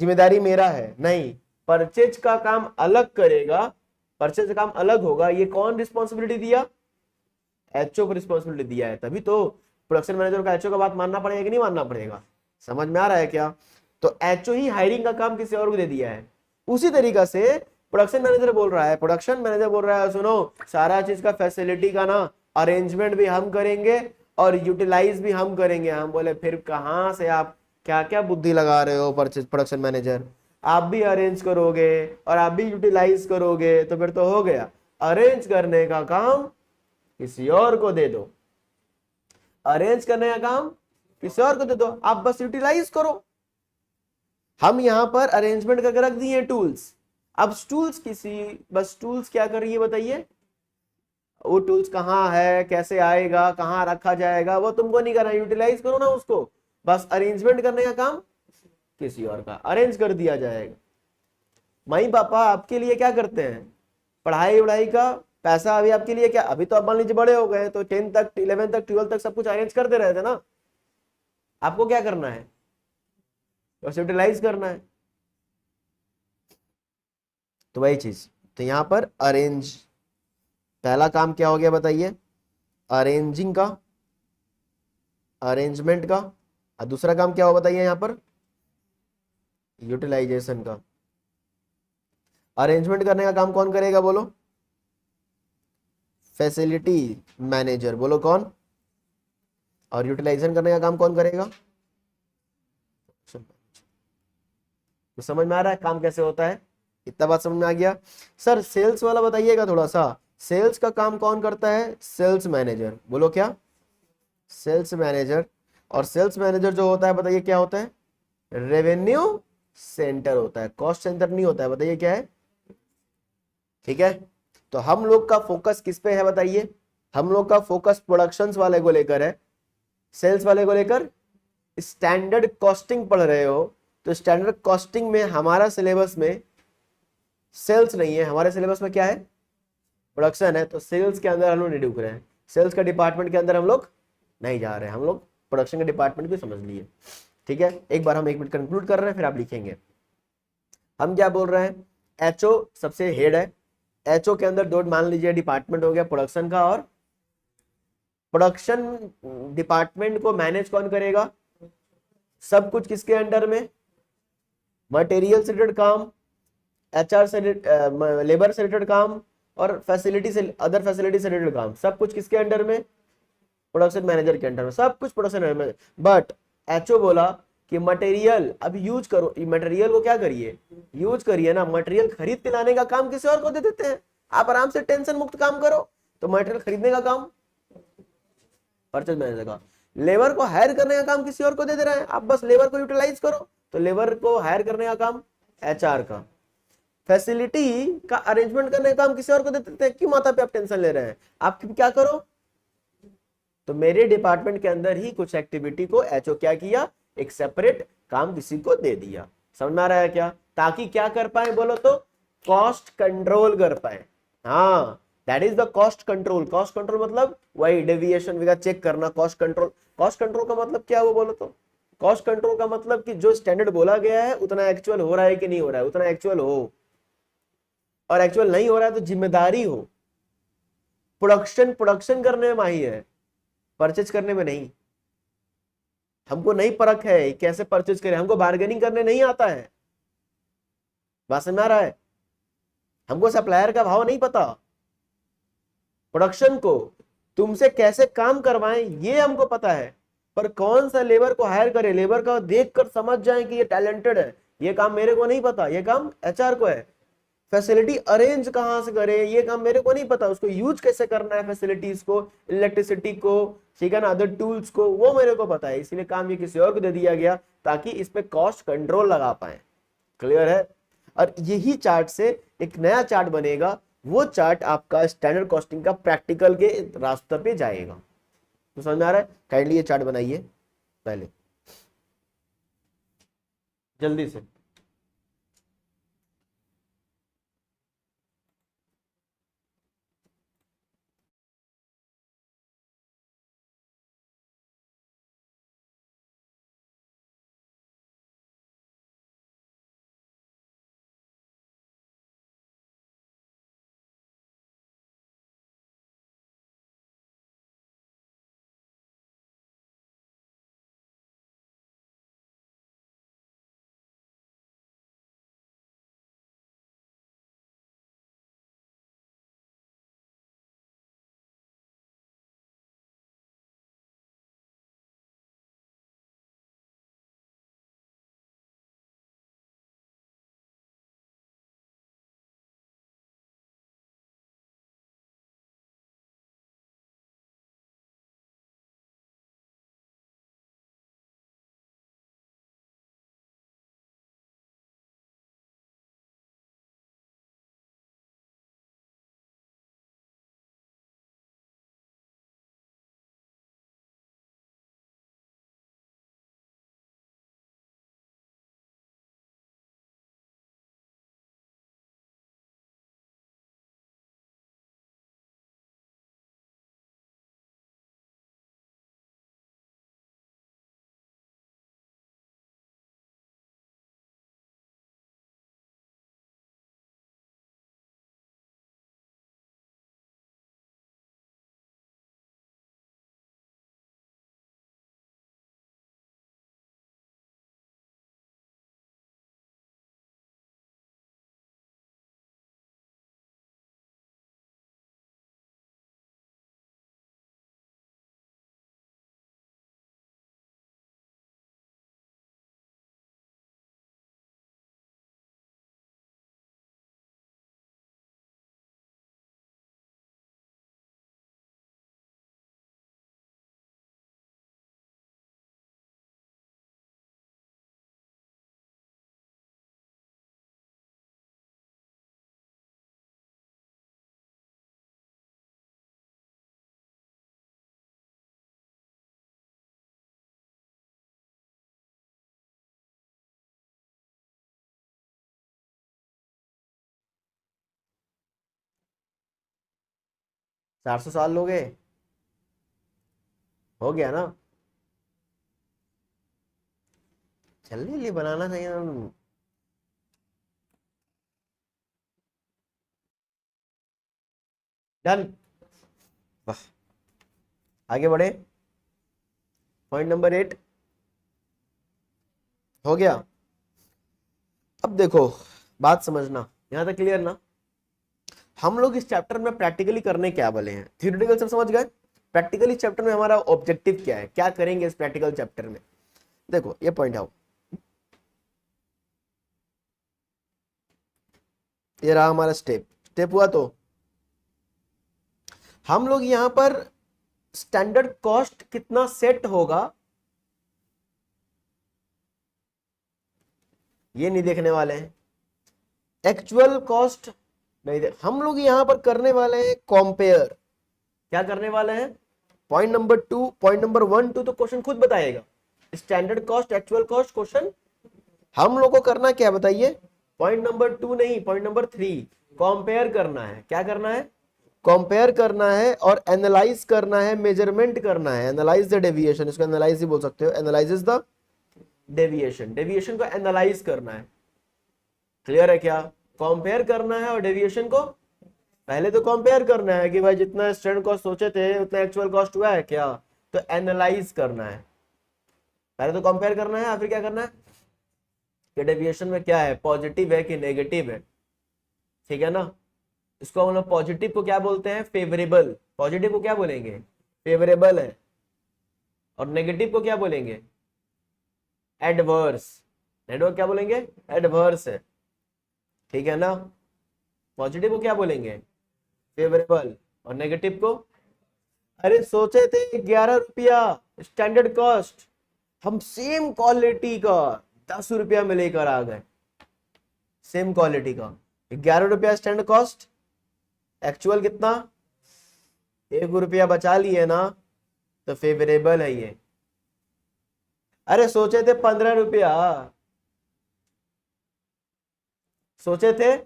जिम्मेदारी मेरा है, नहीं। परचेज का काम अलग करेगा, परचेज का काम अलग होगा। ये कौन रिस्पॉन्सिबिलिटी दिया? एचओ को रिस्पॉन्सिबिलिटी दिया है। तभी तो प्रोडक्शन मैनेजर का एचओ का बात मानना पड़ेगा कि नहीं मानना पड़ेगा? समझ में आ रहा है क्या? तो एचओ ही हायरिंग का काम किसी और को दे दिया है। उसी तरीका से प्रोडक्शन मैनेजर बोल रहा है, प्रोडक्शन मैनेजर बोल रहा है सुनो, सारा चीज का फैसिलिटी का ना अरेंजमेंट भी हम करेंगे और यूटिलाइज भी हम करेंगे। हम बोले फिर कहां से आप क्या क्या बुद्धि लगा रहे हो प्रोडक्शन मैनेजर? आप भी अरेंज करोगे और आप भी यूटिलाइज करोगे, तो फिर तो हो गया। अरेंज करने का काम किसी और को दे दो, अरेंज करने का काम किसी और को दे दो, आप बस यूटिलाइज करो। हम यहां पर अरेंजमेंट करके रख दिए टूल्स। अब टूल्स बस टूल्स क्या कर रही है बताइए? वो टूल्स कहाँ है, कैसे आएगा, कहाँ रखा जाएगा, वो तुमको नहीं करना, यूटिलाइज करो ना उसको। बस अरेंजमेंट करने का काम किसी और का, अरेंज कर दिया जाएगा। माई पापा आपके लिए क्या करते हैं? पढ़ाई वढ़ाई का पैसा अभी आपके लिए क्या, अभी तो आप मान लीजिए बड़े हो गए तो 10 तक 11 तक 12 तक सब कुछ अरेंज करते रहे थे ना। आपको क्या करना है? बस यूटिलाइज करना है। तो वही चीज, तो यहां पर अरेंज, पहला काम क्या हो गया बताइए? अरेंजिंग का, अरेंजमेंट का। और दूसरा काम क्या हो बताइए यहां पर? यूटिलाइजेशन का। अरेंजमेंट करने का काम कौन करेगा बोलो? Facility manager. बोलो कौन? और यूटिलाइजेशन करने का काम कौन करेगा? तो समझ में आ रहा है काम कैसे होता है? इतना बात समझ में आ गया? सर सेल्स वाला बताइएगा थोड़ा सा, सेल्स का काम कौन करता है? Sales manager. बोलो क्या? Sales manager. और सेल्स मैनेजर जो होता है बताइए क्या होता है? रेवेन्यू सेंटर होता है, कॉस्ट सेंटर नहीं होता है। बताइए क्या है? ठीक है, तो हम लोग का फोकस किस पे है बताइए? हम लोग का फोकस प्रोडक्शंस वाले को लेकर है, सेल्स वाले को लेकर। स्टैंडर्ड कॉस्टिंग पढ़ रहे हो तो स्टैंडर्ड कॉस्टिंग में हमारा सिलेबस में सेल्स नहीं है, हमारे सिलेबस में क्या है? प्रोडक्शन है। तो सेल्स के अंदर हम लोग नहीं ढुक रहे हैं, सेल्स का डिपार्टमेंट के अंदर हम लोग नहीं जा रहे हैं, हम लोग प्रोडक्शन के डिपार्टमेंट को समझ लिए। ठीक है, एक बार हम 1 मिनट कंक्लूड कर रहे हैं फिर आप लिखेंगे। हम क्या बोल रहे हैं, एचओ सबसे हेड है, एचओ के अंदर दो मान लीजिए डिपार्टमेंट हो गया प्रोडक्शन का, और प्रोडक्शन डिपार्टमेंट को मैनेज कौन करेगा, सब कुछ किसके अंडर में, मटेरियल से रिलेटेड काम, एचआर से लेबर से रिलेटेड काम, और फैसिलिटी से अदर फैसिलिटी से रिलेटेड काम, सब कुछ किसके अंडर में, प्रोडक्शन मैनेजर के अंडर में, सब कुछ प्रोडक्शन मैनेजर। बट एचओ बोला कि मटेरियल अब यूज करो, मटेरियल को क्या करिए, यूज करिए ना, मटेरियल खरीद के लाने का काम किसी और को दे देते हैं, आप आराम से टेंशन मुक्त काम करो। तो मटेरियल खरीदने का काम परचेज मैनेजर का, लेबर को हायर करने का काम किसी और को दे दे रहे हैं, आप बस लेबर को यूटिलाइज करो, तो लेबर को हायर करने का काम एचआर का, फैसिलिटी का अरेंजमेंट करने का काम किसी और को दे देते हैं, क्यों माथा पे आप टेंशन ले रहे हैं, आप क्या करो। तो मेरे डिपार्टमेंट के अंदर ही कुछ एक्टिविटी को एचओ क्या किया, एक सेपरेट काम किसी को दे दिया, समझ में आ रहा है क्या, ताकि क्या कर पाए बोलो तो, कॉस्ट कंट्रोल कर पाए। हाँ, that is the cost control. Cost control मतलब वही डेविएशन वगैरह चेक करना, कॉस्ट कंट्रोल। कॉस्ट कंट्रोल का मतलब क्या वो बोलो तो, कॉस्ट कंट्रोल का मतलब कि जो स्टैंडर्ड बोला गया है उतना एक्चुअल हो रहा है कि नहीं हो रहा है, उतना एक्चुअल हो, और एक्चुअल नहीं हो रहा है तो जिम्मेदारी हो। प्रोडक्शन प्रोडक्शन करने में माहिर है, परचेज करने में नहीं। हमको नहीं परख है कैसे परचेज करें, हमको बार्गेनिंग करने नहीं आता है, बात समझ में आ रहा है, हमको सप्लायर का भाव नहीं पता, प्रोडक्शन को तुमसे कैसे काम करवाएं ये हमको पता है, पर कौन सा लेबर को हायर करे, लेबर का देख कर समझ जाए कि ये टैलेंटेड है, ये काम मेरे को नहीं पता, ये काम एचआर को है। फैसिलिटी अरेंज कहां से करे ये काम मेरे को नहीं पता, उसको यूज कैसे करना है फैसिलिटीज को, इलेक्ट्रिसिटी को, ठीक है ना, अदर टूल्स को, वो मेरे को पता है, इसलिए काम ये किसी और को दे दिया गया ताकि इस पे कॉस्ट कंट्रोल लगा पाए। क्लियर है। और यही चार्ट से एक नया चार्ट बनेगा, वो चार्ट आपका स्टैंडर्ड कॉस्टिंग का प्रैक्टिकल के रास्ते पे जाएगा। तो समझ में आ रहा है, काइंडली ये चार्ट बनाइए पहले जल्दी से। चार सौ साल लोगे, हो गया ना, जल्दी जल्दी बनाना चाहिए ना। डन। वाह, आगे बढ़े। पॉइंट नंबर 8 हो गया। अब देखो, बात समझना, यहां तक क्लियर ना? हम लोग इस चैप्टर में प्रैक्टिकली करने क्या वाले हैं? थ्योरेटिकल सब समझ गए, प्रैक्टिकली चैप्टर में हमारा ऑब्जेक्टिव क्या है, क्या करेंगे इस प्रैक्टिकल चैप्टर में? देखो ये पॉइंट आओ, ये रहा हमारा स्टेप। स्टेप हुआ तो हम लोग यहां पर स्टैंडर्ड कॉस्ट कितना सेट होगा ये नहीं देखने वाले हैं। एक्चुअल कॉस्ट नहीं हम लोग यहां पर करने वाले हैं कंपेयर। क्या करने वाले हैं? पॉइंट नंबर 2, पॉइंट नंबर 1 2 तो क्वेश्चन खुद बताएगा। Standard cost, actual cost, question हम लोग को करना क्या बताइए? पॉइंट नंबर 2 नहीं, पॉइंट नंबर 3 कंपेयर करना है। क्या करना है? कंपेयर करना है और एनालाइज करना है, मेजरमेंट करना है। एनालाइज द डेविएशन, इसको एनालाइज ही बोल सकते हो। एनालाइज द डेविएशन, डेविएशन को एनालाइज करना है। क्लियर है क्या? कंपेयर करना है और डेविएशन को पहले तो कंपेयर करना है कि भाई जितना स्टैंडर्ड कॉस्ट सोचे थे उतना एक्चुअल कॉस्ट हुआ है क्या, तो एनालाइज करना है। पहले तो कंपेयर करना है, फिर क्या करना है कि डेविएशन में क्या है, पॉजिटिव है कि नेगेटिव है। ठीक है ना? इसको हम लोग पॉजिटिव को क्या बोलते हैं? फेवरेबल। पॉजिटिव को क्या बोलेंगे? फेवरेबल है। और नेगेटिव को क्या बोलेंगे? एडवर्स। नेगेटिव क्या बोलेंगे? एडवर्स है। ठीक है ना? पॉजिटिव को क्या बोलेंगे? फेवरेबल। और नेगेटिव को? अरे सोचे थे 11 रुपया स्टैंडर्ड कॉस्ट, हम सेम क्वालिटी का 10 रुपया में लेकर आ गए। सेम क्वालिटी का 11 रुपया स्टैंडर्ड कॉस्ट, एक्चुअल कितना? 1 रुपया बचा लिए ना, तो फेवरेबल है ये। अरे सोचे थे 15 रुपया, सोचे थे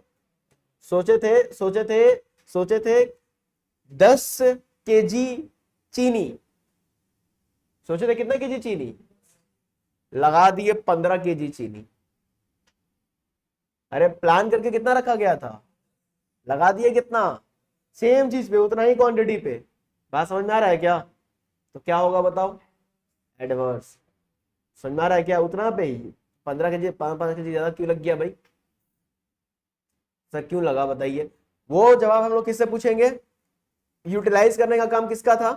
सोचे थे सोचे थे सोचे थे 10 केजी चीनी। सोचे थे कितना केजी चीनी, लगा दिए 15 केजी चीनी। अरे प्लान करके कितना रखा गया था, लगा दिए कितना? सेम चीज पे, उतना ही क्वांटिटी पे। बात समझ में आ रहा है क्या? तो क्या होगा बताओ? एडवर्स। समझ में आ रहा है क्या? उतना पे ही 15 केजी, 5 5 केजी ज्यादा क्यों लग गया भाई? सर क्यों लगा बताइए? वो जवाब हम लोग किससे पूछेंगे? यूटिलाइज करने का काम किसका था?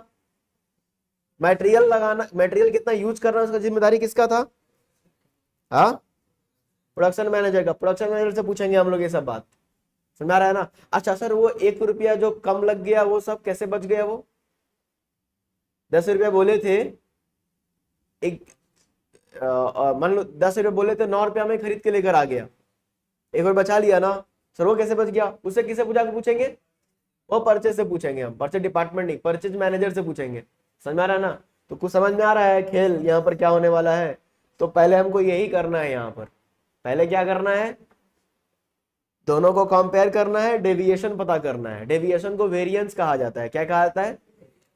मटेरियल लगाना, मटेरियल कितना यूज करना उसका जिम्मेदारी किसका था? हाँ, प्रोडक्शन मैनेजर का। प्रोडक्शन मैनेजर से पूछेंगे हम लोग ये सब बात। समझ आ रहा है ना? अच्छा सर, वो 1 रुपया जो कम लग गया वो सब कैसे बच गया? वो 10 रुपया बोले थे, एक मान लो 10 रुपये बोले थे, 9 रुपया में खरीद के लेकर आ गया, 1 रुपया बचा लिया ना। सर वो कैसे बच गया? उससे किसे पूछा के पूछेंगे? वो परचेज से पूछेंगे हम, परचेज डिपार्टमेंट नहीं, परचेज मैनेजर से पूछेंगे। समझ में आ रहा है ना? तो कुछ समझ में आ रहा है खेल यहाँ पर क्या होने वाला है? तो पहले हमको यही करना है यहाँ पर। पहले क्या करना है? दोनों को कंपेयर करना है, डेविएशन पता करना है। डेविएशन को वेरिएंस कहा जाता है। क्या कहा जाता है?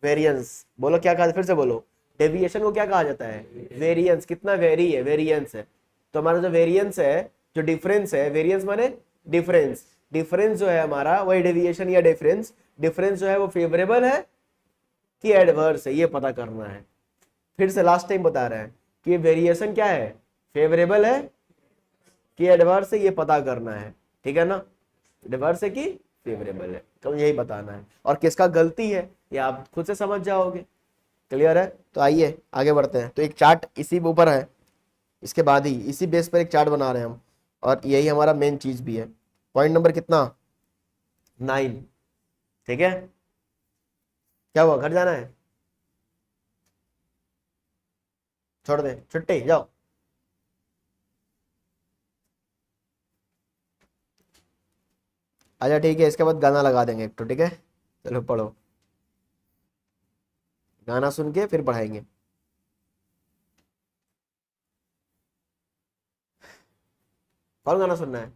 वेरिएंस। बोलो क्या कहा, फिर से बोलो। डेविएशन को क्या कहा जाता है? वेरिएंस। कितना वेरी है, वेरिएंस है। तो हमारा जो वेरिएंस है, जो डिफरेंस है, वेरिएंस माने डिफरेंस। डिफरेंस जो है हमारा, वही डेविएशन या डिफरेंस। डिफरेंस जो है वो फेवरेबल है कि एडवर्स है, ये पता करना है। फिर से लास्ट टाइम बता रहे हैं कि वेरिएशन क्या है, फेवरेबल है कि एडवर्स है, ये पता करना है। ठीक है ना? एडवर्स है कि फेवरेबल है, तो यही बताना है। और किसका गलती है ये आप खुद से समझ जाओगे। क्लियर है? तो आइए आगे बढ़ते हैं। तो एक चार्ट इसी ऊपर है, इसके बाद ही इसी बेस पर एक चार्ट बना रहे हैं हम, और यही हमारा मेन चीज भी है। पॉइंट नंबर कितना? 9। ठीक है? क्या हुआ, घर जाना है? छोड़ दे, छुट्टी, जाओ। अच्छा ठीक है, इसके बाद गाना लगा देंगे एक तो। ठीक है, चलो पढ़ो, गाना सुन के फिर पढ़ाएंगे। कौन गाना सुनना है?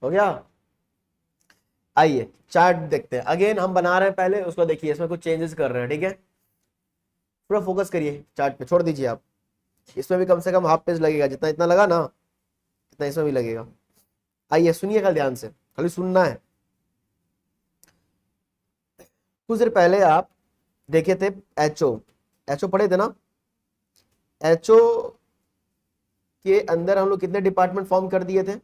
हो गया? आइए चार्ट देखते हैं, अगेन हम बना रहे हैं पहले, उसको देखिए इसमें कुछ चेंजेस कर रहे हैं, ठीक है। पूरा फोकस करिए चार्ट पे, छोड़ दीजिए आप। इसमें भी कम से कम हाफ पेज लगेगा, जितना इतना लगा ना इतना इसमें भी लगेगा। आइए सुनिए कल ध्यान से, खाली सुनना है। कुछ देर पहले आप देखे थे एचओ, एचओ पढ़े थे ना। एचओ के अंदर हम लोग कितने डिपार्टमेंट फॉर्म कर दिए थे,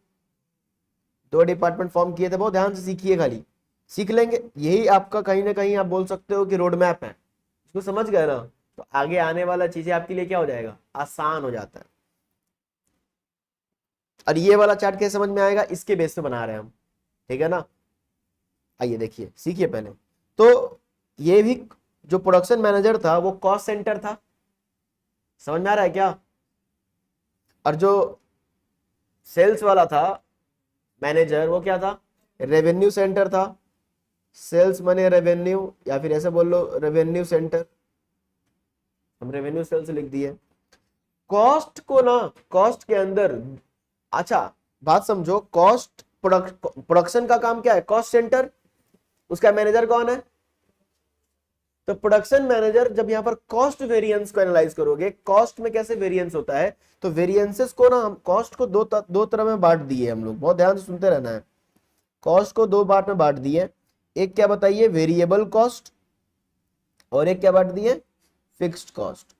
2 डिपार्टमेंट फॉर्म किए थे। बहुत ध्यान से सीखिए, खाली सीख लेंगे, यही आपका कहीं ना कहीं आप बोल सकते हो कि रोड मैप है। इसको समझ गए ना, तो आगे आने वाला चीजें आपके लिए क्या हो जाएगा, आसान हो जाता है। और ये वाला चार्ट कैसे समझ में आएगा, इसके बेस पे बना रहे हैं हम, ठीक है ना। आइए देखिए, सीखिए पहले। तो ये भी जो प्रोडक्शन मैनेजर था वो कॉस्ट सेंटर था, समझ में आ रहा है क्या। और जो सेल्स वाला था मैनेजर, वो क्या था, रेवेन्यू सेंटर था। सेल्स मने रेवेन्यू, या फिर ऐसे बोल लो रेवेन्यू सेंटर, हम रेवेन्यू सेल्स लिख दिए। कॉस्ट को ना, कॉस्ट के अंदर, अच्छा बात समझो, कॉस्ट प्रोडक्शन का काम क्या है, कॉस्ट सेंटर, उसका मैनेजर कौन है। तो प्रोडक्शन मैनेजर जब यहां पर कॉस्ट वेरिएंस को एनालाइज करोगे, कॉस्ट में कैसे वेरिएंस होता है, तो वेरिएंसेस को ना हम कॉस्ट को दो तरह में बांट दिए हम लोग, बहुत ध्यान से सुनते रहना है। कॉस्ट को 2 पार्ट में बांट दिए, एक क्या बताइए, वेरिएबल कॉस्ट, और एक क्या बांट दिए, फिक्स्ड कॉस्ट,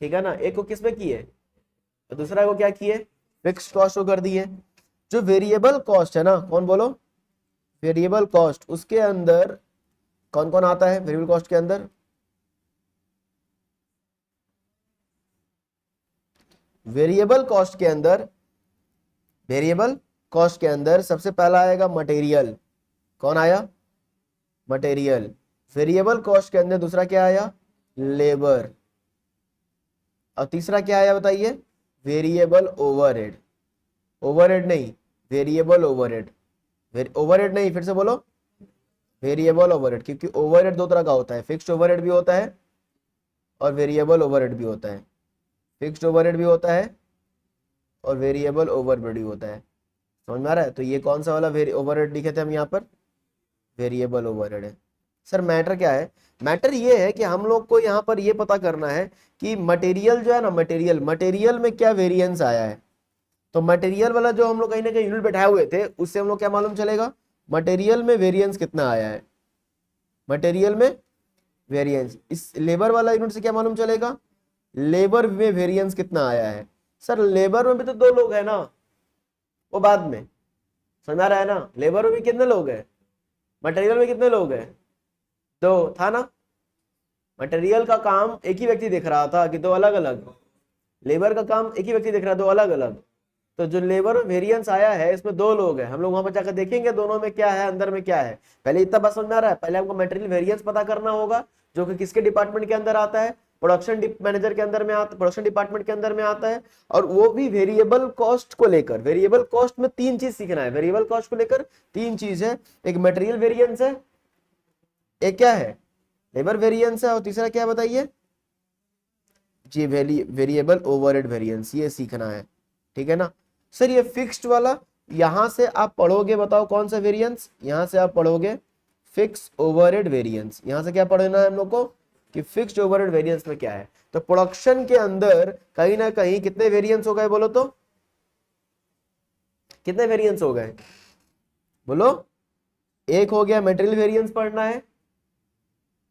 ठीक है ना। एक को किसमें किए, तो दूसरा को क्या किए, फिक्स्ड कॉस्ट को कर दिए। जो वेरिएबल कॉस्ट है ना, कौन बोलो, वेरिएबल कॉस्ट, उसके अंदर कौन कौन आता है वेरिएबल कॉस्ट के अंदर, वेरिएबल कॉस्ट के अंदर, वेरिएबल कॉस्ट के अंदर सबसे पहला आएगा मटेरियल, कौन आया, मटेरियल। वेरिएबल कॉस्ट के अंदर दूसरा क्या आया, लेबर, और तीसरा क्या आया बताइए, वेरिएबल ओवरहेड। ओवरहेड नहीं, वेरिएबल ओवरहेड, ओवरहेड नहीं, फिर से बोलो, वेरिएबल ओवरहेड। क्योंकि ओवरहेड 2 तरह का होता है, फिक्स्ड ओवरहेड भी होता है और वेरिएबल ओवरहेड भी होता है। फिक्स्ड ओवरहेड भी होता है और वेरिएबल ओवरहेड भी होता है, समझ में आ रहा है। तो ये कौन सा वाला ओवरहेड लिखे थे हम यहाँ पर, वेरिएबल ओवरहेड है। सर मैटर क्या है, मैटर ये है कि हम लोग को यहाँ पर ये पता करना है कि मटेरियल जो है ना, मटेरियल में क्या वेरिएंस आया है। तो मटेरियल वाला जो हम लोग कहीं ना कहीं यूनिट बैठाए हुए थे, उससे हम लोग क्या मालूम चलेगा, मटेरियल में वेरिएंस कितना आया है, मटेरियल में वेरिएंस। इस लेबर वाला यूनिट से क्या मालूम चलेगा, लेबर में वेरिएंस कितना आया है। सर लेबर में भी तो 2 लोग है ना, वो बाद में, समझ आ रहा है ना। लेबर में भी कितने लोग हैं, मटेरियल में कितने लोग हैं, 2 था ना। मटेरियल का काम एक ही व्यक्ति देख रहा था कि 2 अलग अलग, लेबर का काम एक ही व्यक्ति देख रहा है 2 अलग अलग। तो जो लेबर वेरिएंस आया है इसमें 2 लोग हैं, हम लोग वहां पर जाकर देखेंगे दोनों में क्या है, अंदर में क्या है। पहले इतना बात समझ में आ रहा है, पहले हमको मटेरियल वेरिएंस पता करना होगा, जो कि किसके डिपार्टमेंट के अंदर आता है, प्रोडक्शन मैनेजर के अंदर में आता, प्रोडक्शन डिपार्टमेंट के अंदर में आता है। और वो भी वेरिएबल कॉस्ट को लेकर, वेरिएबल कॉस्ट में 3 चीज सीखना है, वेरिएबल कॉस्ट को लेकर 3 चीज है, एक मटेरियल वेरिएंस है, एक क्या है, लेबर वेरिएंस है, और तीसरा क्या बताइए जी, वेरिएबल ओवरहेड वेरिएंस, ये सीखना है, ठीक है ना। सर ये फिक्स्ड वाला, यहां से आप पढ़ोगे, बताओ कौन सा वेरिएंस, यहां से आप पढ़ोगे फिक्स ओवरहेड वेरिएंस। यहां से क्या पढ़ना है हम लोग को कि फिक्स्ड ओवरहेड वेरिएंस में क्या है। तो प्रोडक्शन के अंदर कहीं ना कहीं कितने वेरिएंस हो गए, बोलो तो कितने वेरिएंस हो गए, बोलो। एक हो गया मटेरियल वेरिएंस पढ़ना है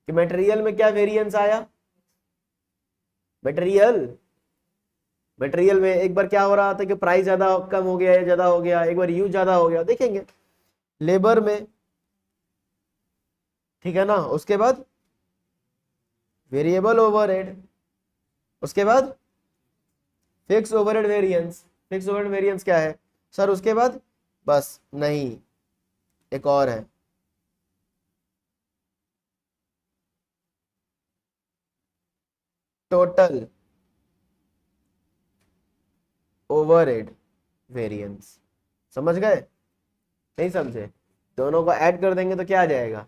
कि मटेरियल में क्या वेरिएंस आया, मटेरियल, मटेरियल में एक बार क्या हो रहा था कि प्राइस ज्यादा कम हो गया, ज्यादा हो गया, एक बार यूज ज्यादा हो गया, देखेंगे। लेबर में, ठीक है ना, उसके बाद वेरिएबल ओवरहेड, उसके बाद fix overhead variance. Fix overhead variance क्या है सर, उसके बाद बस नहीं, एक और है, टोटल ओवरहेड वेरिएंस। समझ गए, नहीं समझे, दोनों को ऐड कर देंगे तो क्या आ जाएगा,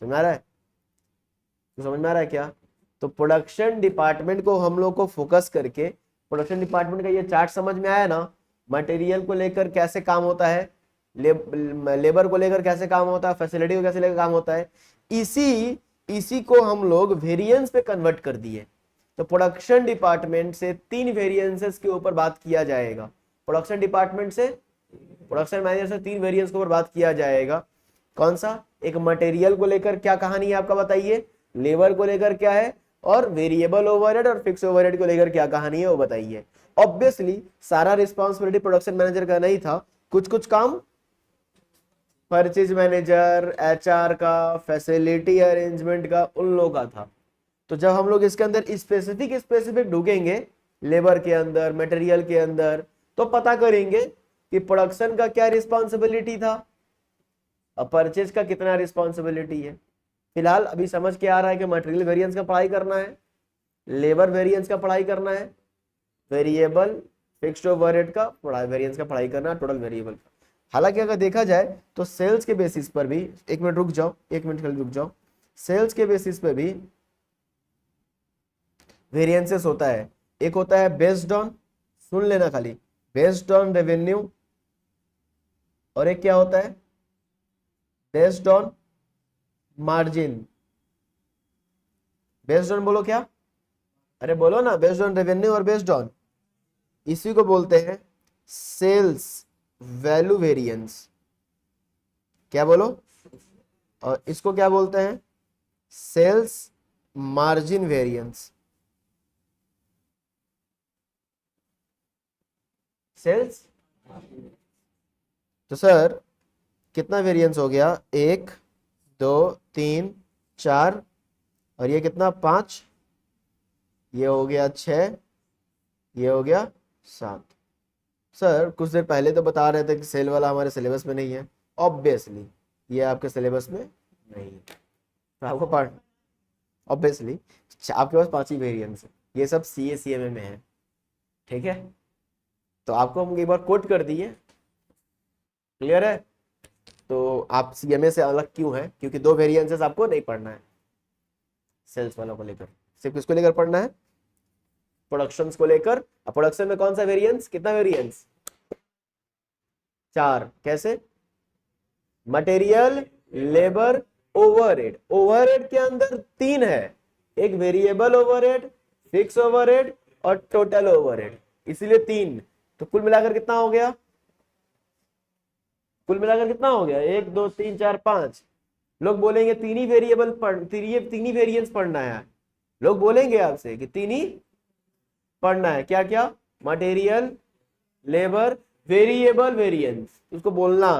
समझ में आ रहा है, तो समझ में आ रहा है क्या। तो प्रोडक्शन डिपार्टमेंट को हम लोग को फोकस करके, प्रोडक्शन डिपार्टमेंट का ये चार्ट समझ में आया ना, मटेरियल को लेकर कैसे काम होता है, लेबर को लेकर कैसे काम होता है, फैसिलिटी को कैसे लेकर काम होता है, इसी इसी को हम लोग वेरिएंस पे कन्वर्ट कर दिए। तो प्रोडक्शन डिपार्टमेंट से 3 वेरिएंसेस के ऊपर बात किया जाएगा, प्रोडक्शन डिपार्टमेंट से, प्रोडक्शन मैनेजर से 3 वेरिएंस के ऊपर बात किया जाएगा। कौन सा, एक मटेरियल को लेकर क्या कहानी है आपका बताइए, लेबर को लेकर क्या है, और वेरिएबल ओवरहेड और फिक्स ओवरहेड को लेकर क्या कहानी है वो बताइए। ऑब्वियसली सारा रिस्पॉन्सिबिलिटी प्रोडक्शन मैनेजर का नहीं था, कुछ कुछ काम परचेज मैनेजर, एचआर का, फैसिलिटी अरेंजमेंट का, उन लोगों का था। तो जब हम लोग इसके अंदर स्पेसिफिक ढूंढेंगे, लेबर के अंदर, मटेरियल के अंदर, तो पता करेंगे कि प्रोडक्शन का क्या रिस्पॉन्सिबिलिटी था और परचेज का कितना रिस्पॉन्सिबिलिटी है। फिलहाल अभी समझ के आ रहा है कि मटेरियल वेरिएंस का पढ़ाई करना है, लेबर वेरिएंस का पढ़ाई करना है, वेरिएबल फिक्स्ड ओवरहेड का वेरिएंस का पढ़ाई करना है, टोटल वेरिएबल का। हालांकि अगर देखा जाए तो सेल्स के बेसिस पर भी, एक मिनट रुक जाओ, एक मिनट खाली रुक जाओ, सेल्स के बेसिस पे भी वेरिएंसेस होता है। एक होता है बेस्ड ऑन, सुन लेना खाली, बेस्ड ऑन रेवेन्यू, और एक क्या होता है, based on margin. Based on बोलो क्या, अरे बोलो ना, बेस्ड ऑन रेवेन्यू और बेस्ड ऑन, इसी को बोलते हैं सेल्स वैल्यू वेरिएंस। क्या बोलो, और इसको क्या बोलते हैं, सेल्स मार्जिन वेरिएंस। सेल्स, तो सर कितना वेरिएंस हो गया, 1 2 3 4, और ये कितना 5, ये हो गया 6, ये हो गया 7। सर कुछ देर पहले तो बता रहे थे कि सेल वाला हमारे सिलेबस में नहीं है। ऑब्वियसली ये आपके सिलेबस में नहीं है, तो आपको पढ़, ऑब्वियसली आपके पास 5 ही वेरिएंस है, ये सब CA CMA में है, ठीक है। तो आपको हम एक बार कोट कर दिए, क्लियर है। तो आप CMA से अलग क्यों है, क्योंकि 2 वेरिएंसेस आपको नहीं पढ़ना है सेल्स वालों को लेकर, सिर्फ किसको लेकर पढ़ना है, प्रोडक्शंस को लेकर। अब प्रोडक्शन में कौन सा वेरिएंस, कितना वेरिएंस, 4। कैसे, मटेरियल, लेबर, ओवरहेड। ओवरहेड के अंदर 3 है, एक वेरिएबल ओवरहेड, फिक्स ओवरहेड और टोटल ओवरहेड, इसीलिए 3। तो कुल मिलाकर कितना हो गया, कुल मिलाकर कितना हो गया, 1 2 3 4 5। लोग बोलेंगे 3 ही वेरिएबल पढ़, 3 ही वेरिएंस पढ़ना है, लोग बोलेंगे आपसे कि 3 ही पढ़ना है, क्या क्या, मटेरियल, लेबर, वेरिएबल वेरिएंस, उसको बोलना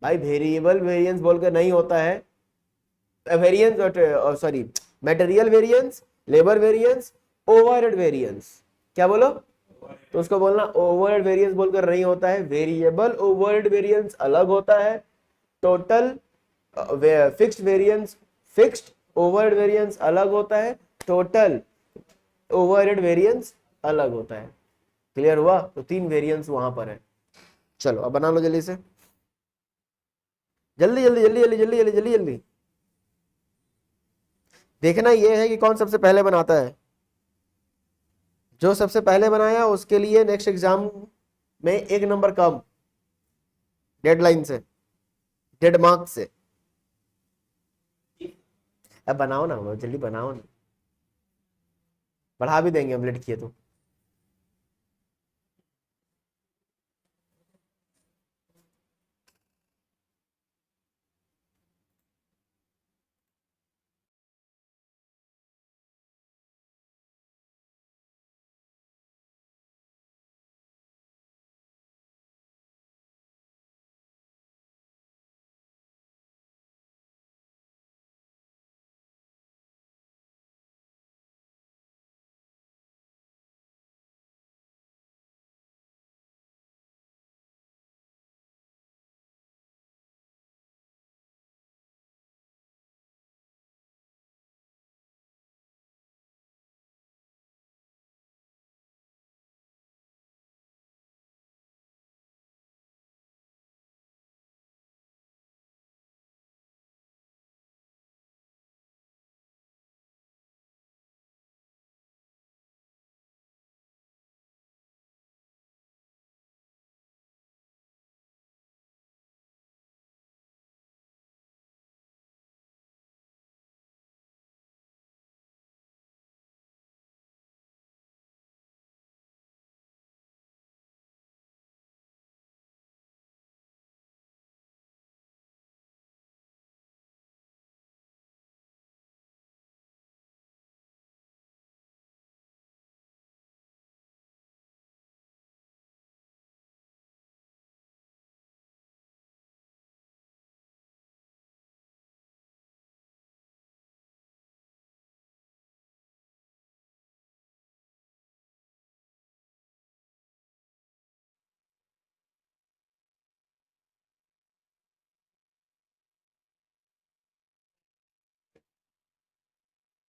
भाई, वेरिएबल वेरिएंस बोलकर नहीं होता है, variance sorry, material variance, labour variance, overhead variance. क्या बोलो, तो उसको बोलना ओवरहेड वेरिएंस बोलकर नहीं होता है, वेरिएबल ओवरहेड वेरिएंस अलग होता है, total fixed variance, fixed overhead variance अलग होता है, टोटल ओवरहेड वेरिएंस अलग होता है। क्लियर हुआ, तो 3 वेरिएंस वहां पर है। चलो अब बना लो जल्दी से, जल्दी जल्दी जल्दी जल्दी जल्दी जल्दी जल्दी जल्दी। देखना ये है कि कौन सबसे पहले बनाता है, जो सबसे पहले बनाया उसके लिए नेक्स्ट एग्जाम में 1 नंबर कम, डेडलाइन से, डेड मार्क से। अब बनाओ ना, जल्दी बनाओ ना, बढ़ा भी देंगे हम लेट किए तो।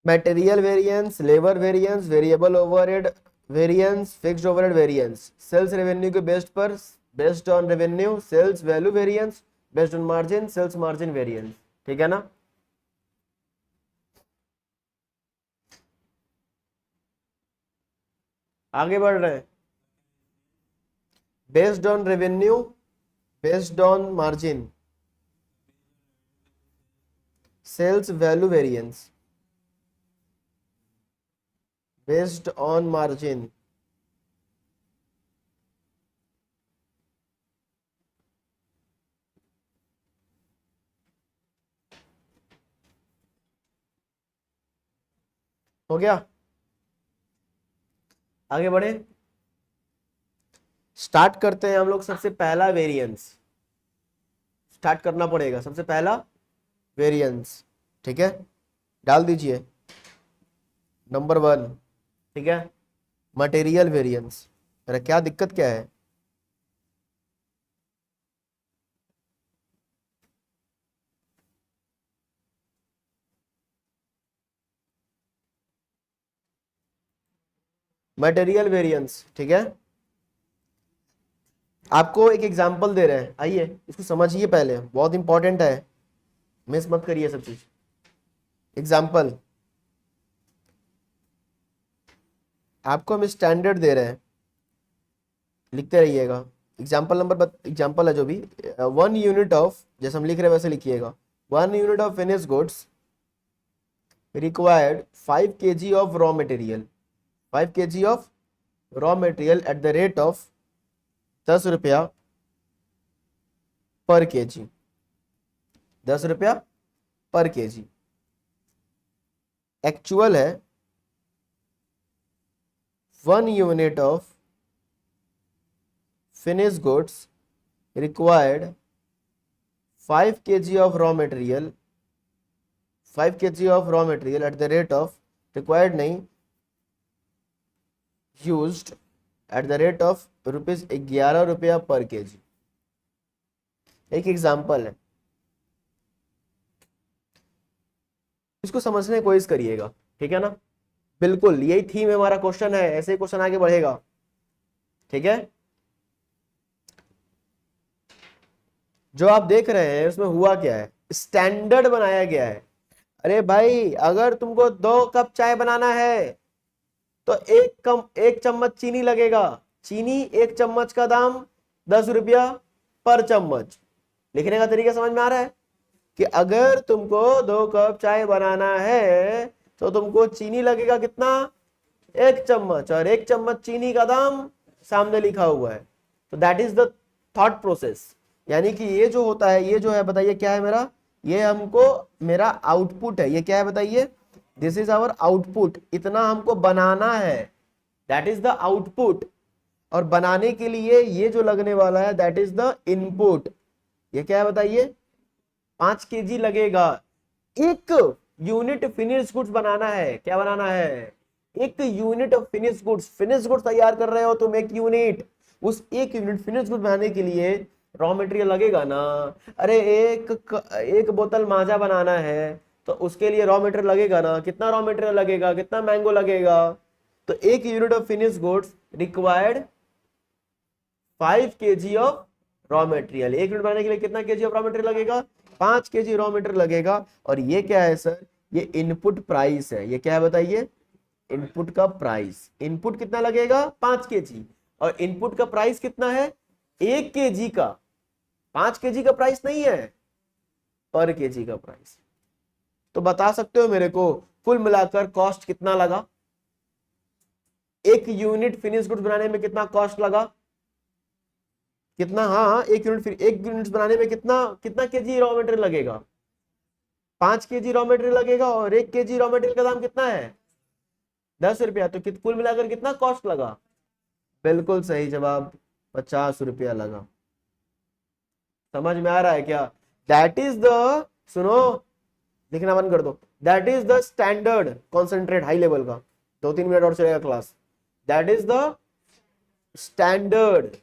Material variance, labour variance, variable overhead variance, fixed overhead variance, sales revenue के based on revenue, sales value variance based on margin, sales margin variance. ठीक है ना? आगे बढ़ रहे हैं। Based on revenue, based on margin, sales value variance based on margin, हो गया? आगे बढ़े, स्टार्ट करते हैं हम लोग। सबसे पहला वेरिएंस स्टार्ट करना पड़ेगा, सबसे पहला वेरिएंस। ठीक है, डाल दीजिए नंबर 1। ठीक है, मटेरियल वेरिएंस। अरे क्या दिक्कत क्या है? Material variance. ठीक है, आपको एक एग्जांपल दे रहे हैं, आइए इसको समझिए पहले, बहुत इंपॉर्टेंट है, मिस मत करिए सब चीज। एग्जांपल आपको हम स्टैंडर्ड दे रहे हैं, लिखते रहिएगा। एग्जाम्पल है जो भी, 1 यूनिट ऑफ, जैसे हम लिख रहे हैं वैसे लिखिएगा। 1 unit of finish goods required 5 kg of raw material, 5 kg of raw material at the rate of 10 रुपया पर kg, 10 रुपया पर kg। एक्चुअल है 1 unit of finished goods required 5 kg of raw material, 5 kg of raw material at the rate of, required नहीं, used at the rate of ₹11 पर kg। एक example है, इसको समझने की कोशिश करिएगा। ठीक है ना? बिल्कुल यही थीम है, हमारा क्वेश्चन है, ऐसे ही क्वेश्चन आगे बढ़ेगा। ठीक है, जो आप देख रहे हैं उसमें हुआ क्या है, स्टैंडर्ड बनाया गया है। अरे भाई, अगर तुमको 2 कप चाय बनाना है तो 1 चम्मच चीनी लगेगा। चीनी 1 चम्मच का दाम 10 रुपया पर चम्मच। लिखने का तरीका समझ में आ रहा है कि अगर तुमको 2 कप चाय बनाना है तो तुमको चीनी लगेगा कितना? 1 चम्मच, और 1 चम्मच चीनी का दाम सामने लिखा हुआ है। तो that is the thought process. यानी कि ये जो होता है, ये जो है, बताइए क्या है मेरा? ये हमको मेरा आउटपुट है। ये क्या है बताइए? This is our output. इतना हमको बनाना है, दैट इज द आउटपुट। और बनाने के लिए ये जो लगने वाला है दैट इज द इनपुट। ये क्या है बताइए? 5 kg लगेगा। 1 यूनिट फिनिश गुड्स बनाना है। क्या बनाना है? 1 unit of finish goods. Finish goods तैयार कर रहे हो तुम 1 यूनिट। उस 1 यूनिट फिनिश गुड्स बनाने के लिए रॉ मटेरियल लगेगा ना। अरे एक बोतल माजा बनाना है तो उसके लिए रॉ मटेरियल लगेगा ना। कितना रॉ मटेरियल लगेगा? कितना मैंगो लगेगा? तो 1 unit of finish goods required 5 kg of raw material. 1 unit बनाने के लिए कितना kg ऑफ रॉ मटेरियल लगेगा? 5 kg रॉ मटेरियल लगेगा। और ये क्या है सर? ये इनपुट प्राइस है। ये क्या है बताइए? इनपुट का प्राइस। इनपुट कितना लगेगा? 5 kg। और इनपुट का प्राइस कितना है? 1 kg का। 5 kg का प्राइस नहीं है, पर kg का प्राइस। तो बता सकते हो मेरे को कुल मिलाकर कॉस्ट कितना लगा? 1 यूनिट फिनिश गुड्स बनाने में कितना कॉस्ट लगा? कितना? हाँ, 1 यूनिट बनाने में कितना कितना kg रॉ मटेरियल लगेगा? 5 kg रॉ मटेरियल लगेगा। और 1 kg रॉ मटेरियल का दाम कितना है? 10 रुपया। तो कुल मिलाकर कितना कॉस्ट लगा? बिल्कुल सही जवाब, 50 रुपया लगा। समझ में आ रहा है क्या? दैट इज द, सुनो, लिखना बंद कर दो। That is the standard concentrate high level का। 2-3 मिनट और चलेगा class. That is the standard.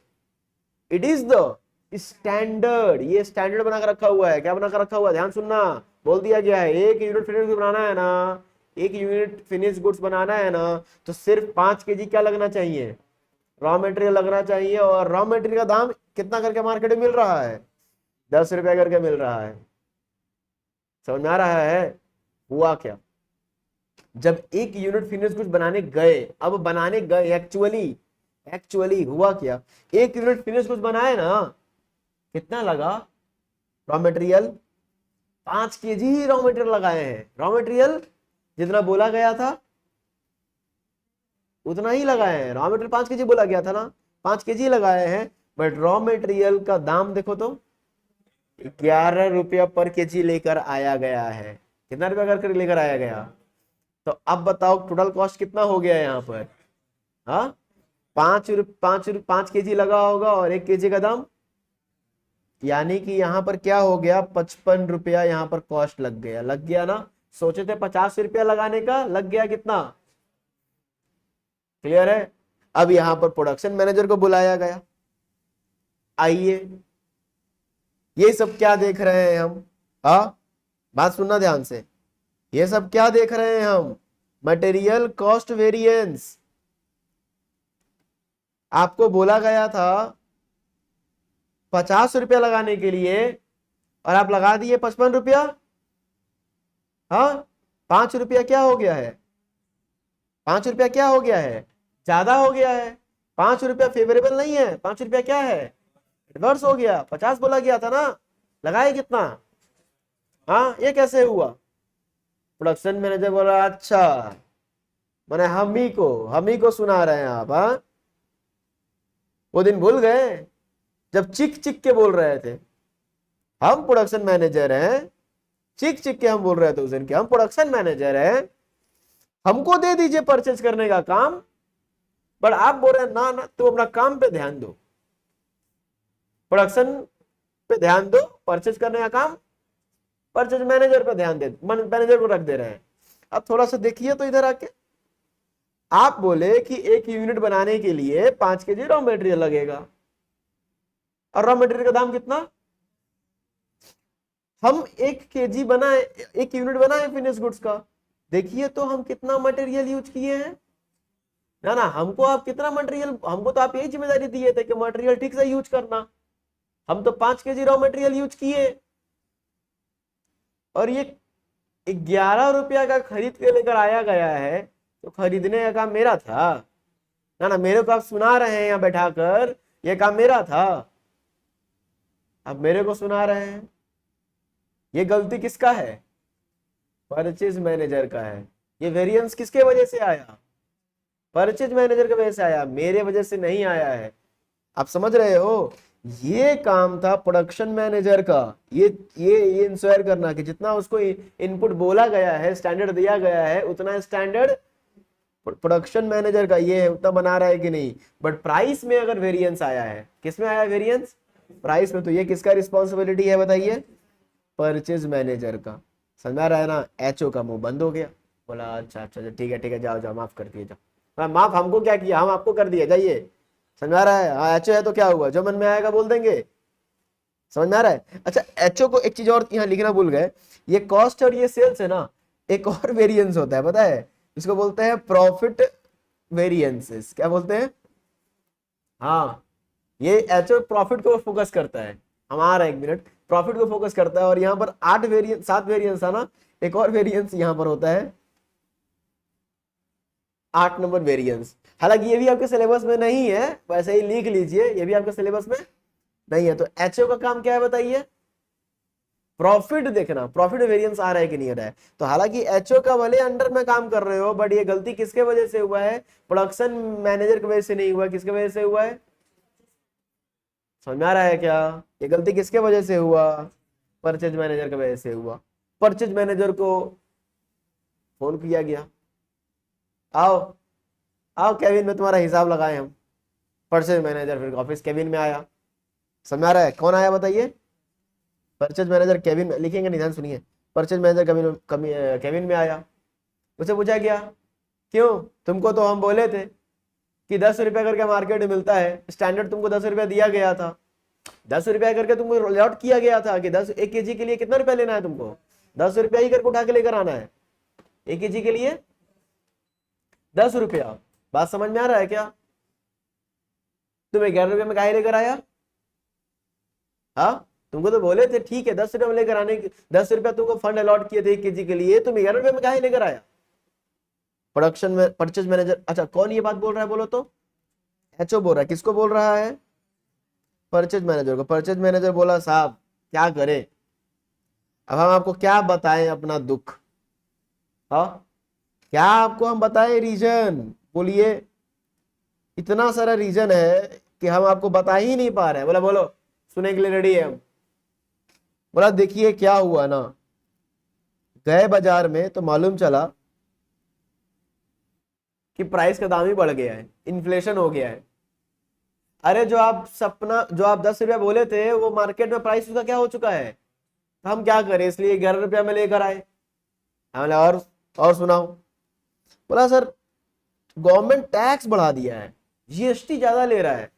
It is the standard. ये स्टैंडर्ड बनाकर रखा हुआ है। क्या बनाकर रखा हुआ है? ध्यान सुनना, बोल दिया गया है 1 यूनिट फिनिश बनाना है ना, 1 यूनिट फिनिश गुड्स बनाना है ना, तो सिर्फ 5 केजी क्या लगना चाहिए, रॉ मटेरियल लगना चाहिए। और रॉ मटेरियल का दाम कितना करके मार्केट में मिल रहा है, 10 रुपया करके मिल रहा है। समझ में आ रहा है। हुआ क्या, जब 1 यूनिट फिनिश गुड्स बनाने गए, अब बनाने गए एक्चुअली हुआ क्या, 1 यूनिट फिनिश गुड्स बनाए ना, कितना लगा रॉ मटेरियल, 5 केजी ही रॉ मटेरियल लगाए हैं। रॉ मटेरियल जितना बोला गया था उतना ही लगाए हैं। रॉ मटेरियल 5 केजी बोला गया था ना, 5 केजी लगाए हैं। बट रॉ मटेरियल का दाम देखो तो 11 रुपया पर केजी लेकर आया गया है। कितना रुपया करके लेकर आया गया, तो अब बताओ टोटल कॉस्ट कितना हो गया यहाँ पर। हाँ, 5 केजी लगा होगा और 1 केजी का दाम, यानी कि यहाँ पर क्या हो गया, 55 रुपया यहाँ पर कॉस्ट लग गया ना। सोचे थे 50 रुपया लगाने का, लग गया कितना, क्लियर है। अब यहाँ पर प्रोडक्शन मैनेजर को बुलाया गया। आइए, ये सब क्या देख रहे हैं हम, बात सुनना ध्यान से, ये सब क्या देख रहे हैं हम, मटेरियल कॉस्ट वेरिएंस। आपको बोला गया था 50 रुपया लगाने के लिए और आप लगा दिए 55 रुपया। हाँ, 5 रुपया क्या हो गया है, 5 रुपया क्या हो गया है, ज्यादा हो गया है। 5 रुपया फेवरेबल नहीं है, 5 रुपया क्या है, एडवर्स हो गया। 50 बोला गया था ना, लगाए कितना। हाँ, ये कैसे हुआ। प्रोडक्शन मैनेजर बोला अच्छा, मैंने हम ही को सुना रहे हैं आप। हाँ, वो दिन भूल गए जब चिक चिक के बोल रहे थे, हम प्रोडक्शन मैनेजर हैं, चिक चिक के हम बोल रहे थे उस दिन के हम प्रोडक्शन मैनेजर हैं, हमको दे दीजिए परचेज करने का काम। बट आप बोल रहे हैं ना ना, तुम अपना काम पे ध्यान दो, प्रोडक्शन पे ध्यान दो, परचेज करने का काम परचेज मैनेजर पे ध्यान दे, मैनेजर को रख दे रहे हैं। अब थोड़ा सा देखिए तो इधर आके, आप बोले कि 1 यूनिट बनाने के लिए 5 केजी रॉ मटेरियल लगेगा और रॉ मटेरियल का दाम कितना, हम 1 केजी बनाए, 1 यूनिट बनाए फिनिश गुड्स का, देखिए तो हम कितना मटेरियल यूज किए हैं ना। ना, हमको आप कितना मटेरियल, हमको तो आप यही जिम्मेदारी दिए थे कि मटेरियल ठीक से यूज करना। हम तो 5 केजी रॉ मटेरियल यूज किए और ये 11 रुपया का खरीद के लेकर आया गया है, तो खरीदने का काम मेरा था ना। मेरे को आप सुना रहे हैं यहाँ बैठाकर, ये काम मेरा था, अब मेरे को सुना रहे हैं। ये गलती किसका है, परचेज मैनेजर का है। ये वेरिएंस किसके वजह से आया, परचेज मैनेजर की वजह से आया, मेरे वजह से नहीं आया है। आप समझ रहे हो, ये काम था प्रोडक्शन मैनेजर का, ये इंश्योर करना कि जितना उसको इनपुट बोला गया है, स्टैंडर्ड दिया गया है, उतना स्टैंडर्ड प्रोडक्शन मैनेजर का ये है, उतना बना रहा है कि नहीं। बट प्राइस में अगर वेरिएंस आया है, किसमें आया वेरिएंस, प्राइस में, तो ये किसका रिस्पॉन्सिबिलिटी है बताइए, परचेज मैनेजर का। समझ आ रहा है ना। एचओ का मुंह बंद हो गया, बोला अच्छा अच्छा ठीक है जाओ जाओ, माफ कर दिए जाओ। माफ हमको क्या किया, हम आपको कर दिया, जाइए। समझ आ रहा है। हाँ, एचओ है तो क्या हुआ, जो मन में आएगा बोल देंगे। समझ में आ रहा है। अच्छा, एचओ को एक चीज और यहाँ लिखना भूल गए, ये कॉस्ट और ये सेल्स है ना, एक और वेरिएंस होता है पता है, इसको बोलते हैं प्रॉफिट वेरिएंसेस। क्या बोलते हैं, हाँ, ये एचओ प्रॉफिट को फोकस करता है। हमारा 1 मिनट, प्रॉफिट को फोकस करता है। और यहाँ पर 7 वेरिएंस था ना, एक और वेरिएंस यहाँ पर होता है 8 नंबर वेरिएंस। हालांकि ये भी आपके सिलेबस में नहीं है, वैसे ही लिख लीजिए, ये भी आपके सिलेबस में नहीं है। तो एचओ का काम क्या है बताइए, प्रॉफिट देखना, प्रॉफिट वेरिएंस आ रहा है कि नहीं आ रहा है। तो हालांकि एचओ का भले अंडर में काम कर रहे हो, बट ये गलती किसके वजह से हुआ है, प्रोडक्शन मैनेजर की वजह से नहीं हुआ, किसके वजह से हुआ है, समझ में आ रहा है क्या। ये गलती किसके वजह से हुआ, परचेज मैनेजर की वजह से हुआ। परचेज मैनेजर को फोन किया गया, आओ आओ केविन में तुम्हारा हिसाब लगाए हम। परचेज मैनेजर फिर ऑफिस केविन में आया। समझ आ रहा है, कौन आया बताइए, परचेज मैनेजर केविन में, लिखेंगे नहीं, ध्यान सुनिए। परचेज मैनेजर केविन में आया, उसे पूछा गया क्यों, तुमको तो हम बोले थे कि 10 रुपया करके मार्केट में मिलता है, स्टैंडर्ड तुमको 10 रुपया दिया गया था, 10 रुपया करके तुमको अलॉट किया गया था कि 1 केजी के लिए कितना रुपया लेना है तुमको, 10 रुपया ही करके उठा के लेकर आना है। 1 केजी के लिए 10 रुपया। बात समझ में आ रहा है क्या? तुम्हें 11 रुपये में काहे लेकर आया? हाँ, तुमको तो बोले थे ठीक है 10 रुपये में लेकर आने की, 10 रुपया तुमको फंड अलॉट किए थे 1 केजी के लिए, तुम 11 रुपये में काहे लेकर आया? प्रोडक्शन में परचेज मैनेजर, अच्छा कौन ये बात बोल रहा है बोलो तो? एचओ बोल रहा है। किसको बोल रहा है? परचेज मैनेजर को। परचेज मैनेजर बोला साहब क्या करे, अब हम आपको क्या बताएं अपना दुख। हाँ, क्या आपको हम बताएं रीजन? बोलिए, इतना सारा रीजन है कि हम आपको बता ही नहीं पा रहे हैं। बोला बोलो, सुनने के लिए रेडी है हम। बोला देखिए क्या हुआ ना, गए बाजार में तो मालूम चला कि प्राइस का दाम ही बढ़ गया है, इन्फ्लेशन हो गया है। अरे जो आप 10 रुपया बोले थे वो मार्केट में प्राइस उसका क्या हो चुका है, तो हम क्या करें, इसलिए 11 रुपया में लेकर आए। हमने और सुनाओ। बोला सर गवर्नमेंट टैक्स बढ़ा दिया है, जीएसटी ज्यादा ले रहा है,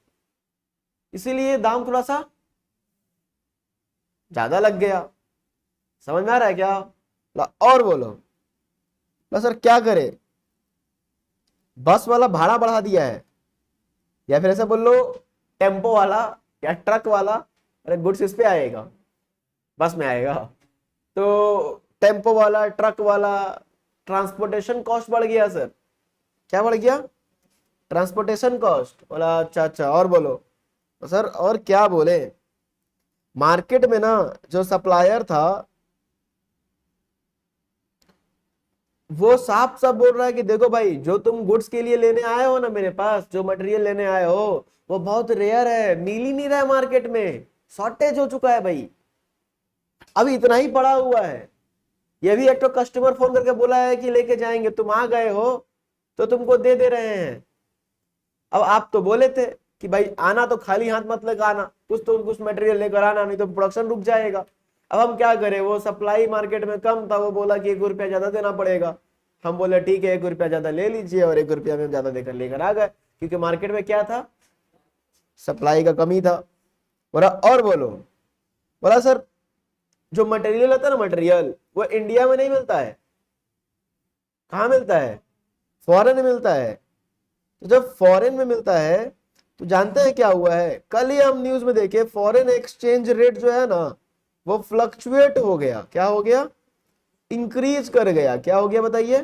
इसीलिए दाम थोड़ा सा ज्यादा लग गया। समझ में आ रहा है क्या? और बोलो। सर क्या करे, बस वाला भाड़ा बढ़ा दिया है, या फिर ऐसा बोल लो टेम्पो वाला या ट्रक वाला, अरे गुड्स इस पे आएगा, बस में आएगा, तो टेम्पो वाला ट्रक वाला ट्रांसपोर्टेशन कॉस्ट बढ़ गया सर। क्या बढ़ गया? Transportation cost. बोला अच्छा और बोलो। तो सर और क्या बोले, मार्केट में ना जो सप्लायर था वो साफ साफ बोल रहा है कि देखो भाई जो तुम गुड्स के लिए लेने आए हो ना मेरे पास, जो मटेरियल लेने आए हो वो बहुत रेयर है, मिल ही नहीं रहा है मार्केट में, शॉर्टेज हो चुका है भाई, अभी इतना ही पड़ा हुआ है। ये भी एक तो कस्टमर फोन करके बोला है कि लेके जाएंगे, तुम आ गए हो तो तुमको दे रहे हैं। अब आप तो बोले थे कि भाई आना तो खाली हाथ मत लेकर आना, कुछ तो कुछ मटेरियल लेकर आना, नहीं तो प्रोडक्शन रुक जाएगा। अब हम क्या करें, वो सप्लाई मार्केट में कम था, वो बोला कि 1 रुपया ज्यादा देना पड़ेगा। हम बोले ठीक है 1 रुपया ज्यादा ले लीजिए, और 1 रुपया में ज्यादा देकर लेकर आ गए, क्योंकि मार्केट में क्या था, सप्लाई का कमी था। बोला और बोलो। बोला सर जो मटेरियल होता है ना, मटेरियल वो इंडिया में नहीं मिलता है, कहाँ मिलता है? फॉरेन में मिलता है। तो जब फॉरेन में मिलता है तो जानते हैं क्या हुआ है, कल ही हम न्यूज में देखे फॉरेन एक्सचेंज रेट जो है ना वो फ्लक्चुएट हो गया। क्या हो गया? इंक्रीज कर गया। क्या हो गया बताइए?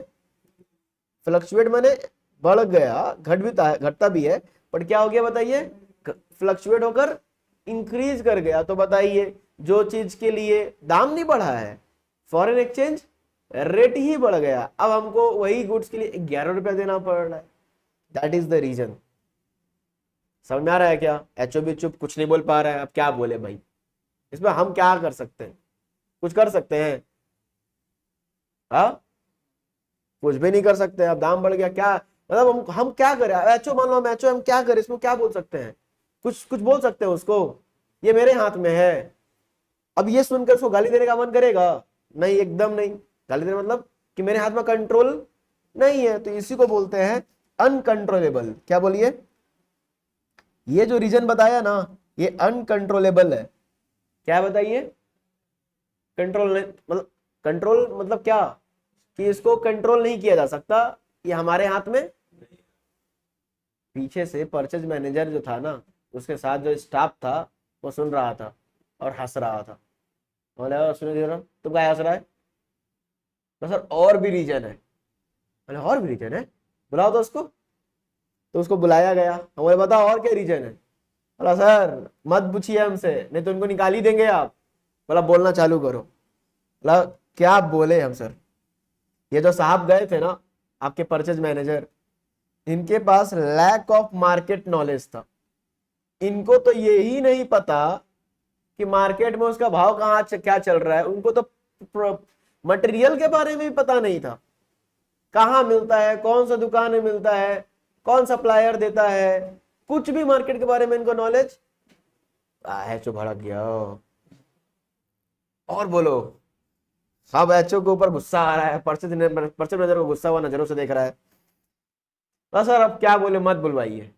फ्लक्चुएट माने बढ़ गया, घटता भी है, पर क्या हो गया बताइए? फ्लक्चुएट होकर इंक्रीज कर गया। तो बताइए जो चीज के लिए दाम नहीं बढ़ा है, फॉरेन एक्सचेंज रेट ही बढ़ गया, अब हमको वही गुड्स के लिए 11 रुपया देना पड़ रहा है। That is the reason. समझ में आ रहा है क्या? एचओ भी चुप, कुछ नहीं बोल पा रहा है। अब क्या बोले भाई, इसमें हम क्या कर सकते हैं? कुछ कर सकते हैं? हाँ, कुछ भी नहीं कर सकते। अब दाम बढ़ गया, क्या मतलब हम क्या करें? एचओ मान लो, हम एचओ, हम क्या करें इसमें? क्या बोल सकते हैं? कुछ बोल सकते हैं उसको? ये मेरे हाथ में है। अब ये सुनकर उसको गाली देने का मन करेगा? नहीं, एकदम नहीं। गाली देने मतलब कि मेरे हाथ में कंट्रोल नहीं है, तो इसी को बोलते हैं अनकंट्रोलेबल। क्या बोलिए? ये जो रीजन बताया ना ये अनकंट्रोलेबल है। क्या बताइए? कंट्रोल नहीं मतलब, कंट्रोल मतलब क्या, कि इसको कंट्रोल नहीं किया जा सकता, ये हमारे हाथ में। पीछे से परचेज मैनेजर जो था ना, उसके साथ जो स्टाफ था वो सुन रहा था और हंस रहा था। बोले सुनिए तुम क्या हंस रहा है? तो सर और भी रीजन है। बोले और भी रीजन है, बुलाओ तो उसको। तो उसको बुलाया गया, हम बोले बताओ और क्या रीजन है? बोला सर मत पूछिए हमसे, नहीं तो उनको निकाल ही देंगे आप। बोला बोलना चालू करो। बोला क्या बोले हम सर? ये जो साहब गए थे ना आपके परचेज मैनेजर, इनके पास लैक ऑफ मार्केट नॉलेज था। इनको तो यही नहीं पता कि मार्केट में उसका भाव कहाँ क्या चल रहा है। उनको तो मटेरियल के बारे में भी पता नहीं था, कहाँ मिलता है, कौन सा दुकान में मिलता है, कौन सप्लायर देता है, कुछ भी मार्केट के बारे में इनको नॉलेज है। जो भड़क गया। और बोलो। सब एचओ के ऊपर गुस्सा आ रहा है, परचेज मैनेजर को गुस्सा हुआ नजरों से देख रहा है। तो सर अब क्या बोले, मत बुलवाइए,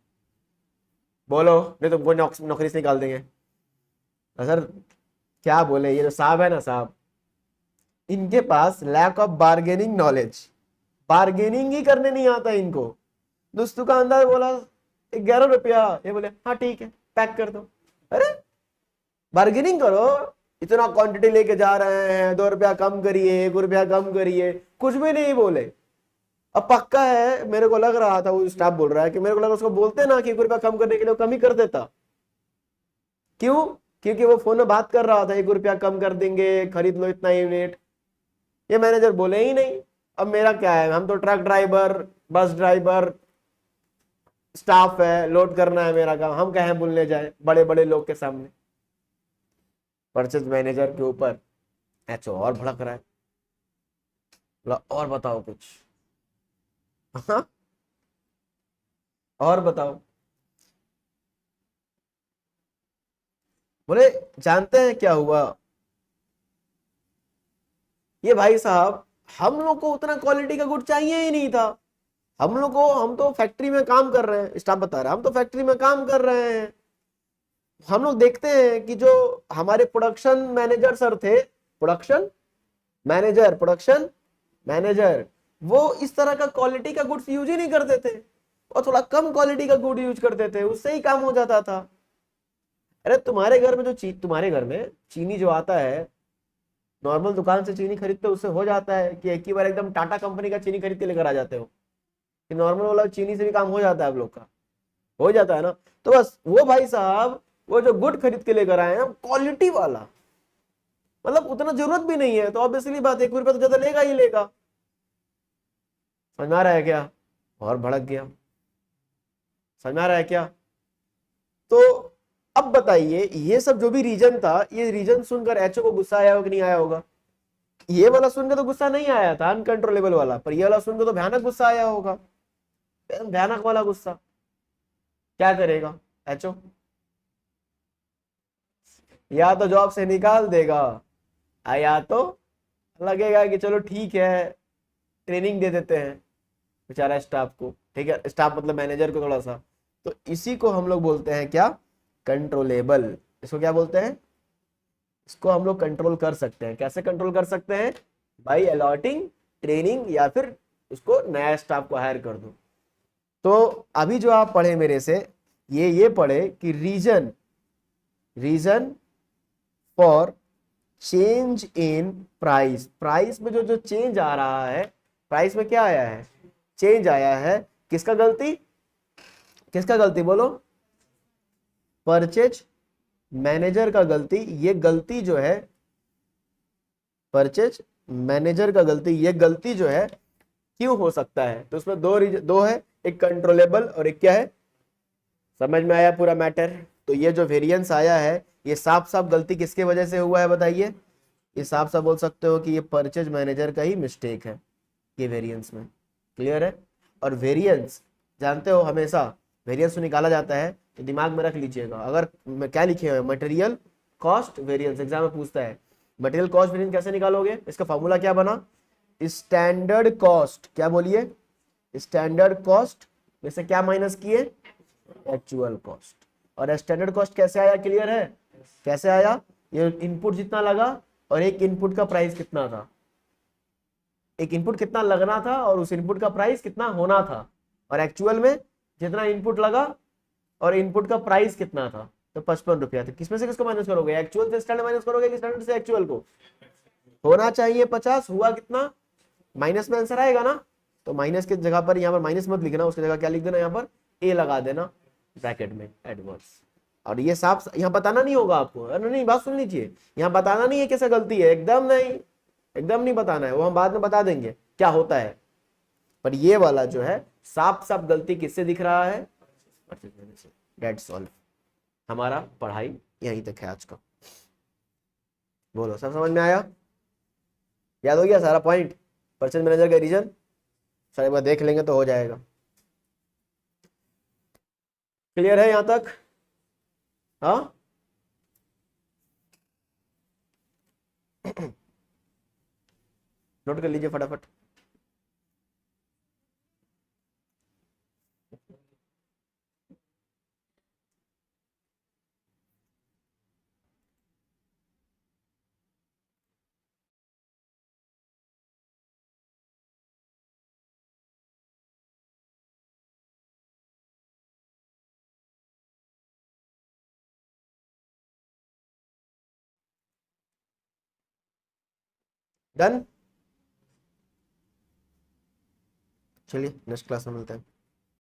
बोलो नहीं तो वो नौकरी से निकाल देंगे। तो सर क्या बोले, ये जो साहब है ना साहब, इनके पास lack of bargaining knowledge, bargaining ही करने नहीं आता इनको। उस दुकानदार बोला 11 रुपया, ये बोले हाँ ठीक है पैक कर दो। अरे बार्गेनिंग करो, इतना क्वांटिटी लेके जा रहे हैं, 2 रुपया कम करिए, 1 रुपया कम करिए, कुछ भी नहीं बोले। अब पक्का है, मेरे को लग रहा था, वो स्टाफ बोल रहा है कि मेरे को लगा उसको बोलते ना कि 1 रुपया कम करने के लिए कम ही कर देता। क्यों? क्योंकि वो फोन में बात कर रहा था 1 रुपया कम कर देंगे, खरीद लो इतना यूनिट। ये मैनेजर बोले ही नहीं। अब मेरा क्या है, हम तो truck driver, bus driver, staff है, लोड करना है मेरा काम, हम कहे बोलने जाए बड़े बड़े लोग के सामने। परचेज मैनेजर के ऊपर एचओ और भड़क रहा है, बोला और बताओ कुछ। हाँ और बताओ। बोले जानते हैं क्या हुआ, ये भाई साहब हम लोग को उतना क्वालिटी का गुड चाहिए ही नहीं था। हम तो फैक्ट्री में काम कर रहे हैं, स्टाफ बता रहा है, हम तो फैक्ट्री में काम कर रहे हैं। हम लोग देखते हैं कि जो हमारे प्रोडक्शन मैनेजर सर थे, प्रोडक्शन मैनेजर, वो इस तरह का क्वालिटी का गुड्स यूज ही नहीं करते थे, और थोड़ा कम क्वालिटी का गुड यूज करते थे, उससे ही काम हो जाता था। अरे तुम्हारे घर में तुम्हारे घर में चीनी जो आता है, नॉर्मल दुकान से चीनी खरीदते हो उससे हो जाता है कि एक ही बार एकदम टाटा कंपनी का चीनी खरीद के लेकर आ जाते हो, कि नॉर्मल वाला चीनी से भी काम हो जाता है आप लोग का? हो जाता है ना। तो बस वो भाई साहब वो जो गुड खरीद के लेकर आए हैं क्वालिटी वाला, मतलब उतना जरूरत भी नहीं है, तो ऑब्वियसली बात 1 रुपया तो ज्यादा लेगा ही लेगा। समझ में आ रहा है क्या? और भड़क गया। समझ में आ रहा है क्या? तो अब बताइए, ये सब जो भी रीजन था, ये रीजन सुनकर एचओ को गुस्सा आया होगा कि नहीं आया होगा? ये वाला सुनकर तो गुस्सा नहीं आया था अनकंट्रोलेबल वाला, पर ये वाला सुनकर तो भयानक गुस्सा आया होगा, भयानक वाला गुस्सा। क्या करेगा एचओ? या तो जॉब से निकाल देगा, या तो लगेगा कि चलो ठीक है ट्रेनिंग दे देते हैं बेचारा स्टाफ को, ठीक है, स्टाफ मतलब मैनेजर को थोड़ा सा। तो इसी को हम लोग बोलते हैं क्या? कंट्रोलेबल। इसको क्या बोलते हैं? इसको हम लोग कंट्रोल कर सकते हैं। कैसे कंट्रोल कर सकते हैं? बाई अलॉटिंग ट्रेनिंग, या फिर उसको नया स्टाफ को हायर कर दो। तो अभी जो आप पढ़े मेरे से, ये पढ़े कि reason for change in price. Price में जो जो चेंज आ रहा है, प्राइस में क्या आया है? चेंज आया है। किसका गलती? किसका गलती बोलो? परचेज मैनेजर का गलती। ये गलती जो है परचेज मैनेजर का गलती, ये गलती जो है क्यों हो सकता है? तो उसमें दो है, एक कंट्रोलेबल और एक क्या है? समझ में आया पूरा मैटर? तो ये जो वेरिएंस आया है, ये साफ साफ गलती किसके वजह से हुआ है बताइए? ये साफ साफ बोल सकते हो कि ये परचेज मैनेजर का ही मिस्टेक है ये वेरिएंस में। क्लियर है? और वेरिएंस जानते हो, हमेशा वेरिएंस तो निकाला जाता है तो दिमाग में रख लीजिएगा, अगर क्या लिखे हुए मटेरियल कॉस्ट वेरिएंस, एग्जाम में पूछता है मटेरियल कॉस्ट वेरिएंस कैसे निकालोगे, इसका फॉर्मूला क्या बना? स्टैंडर्ड कॉस्ट, क्या बोलिए? स्टैंडर्ड कॉस्ट में से क्या माइनस किए? Actual cost. और स्टैंडर्ड कॉस्ट कैसे आया? क्लियर है कैसे आया? ये इनपुट जितना लगा और एक इनपुट का प्राइस कितना था, एक इनपुट कितना लगना था और उस इनपुट का प्राइस कितना होना था, और एक्चुअल में जितना इनपुट लगा और इनपुट का प्राइस कितना था, तो 55 रुपया था। किसमें से किसको माइनस करोगे? एक्चुअल से स्टैंडर्ड माइनस करोगे कि स्टैंडर्ड से एक्चुअल को? होना चाहिए 50, हुआ कितना? माइनस में आंसर आएगा ना। तो माइनस की जगह पर यहाँ पर माइनस मत लिखना, उसकी जगह क्या लिख देना, यहाँ पर ए लगा देना ब्रैकेट में एडवर्स। और ये साफ यहाँ बताना नहीं होगा आपको, अरे नहीं बात सुन लीजिए, यहाँ बताना नहीं है कैसे गलती है, एकदम नहीं, एकदम नहीं बताना है, वो हम बाद में बता देंगे क्या होता है। पर ये वाला जो है साफ साफ गलती किससे दिख रहा है? That's all. हमारा पढ़ाई यहीं तक है आज का। बोलो सब समझ में आया? याद हो गया सारा पॉइंट? परचेज मैनेजर का रीजन सारे बार देख लेंगे तो हो जाएगा। क्लियर है यहां तक? हाँ नोट कर लीजिए फटाफट। डन। चलिए नेक्स्ट क्लास में मिलते हैं।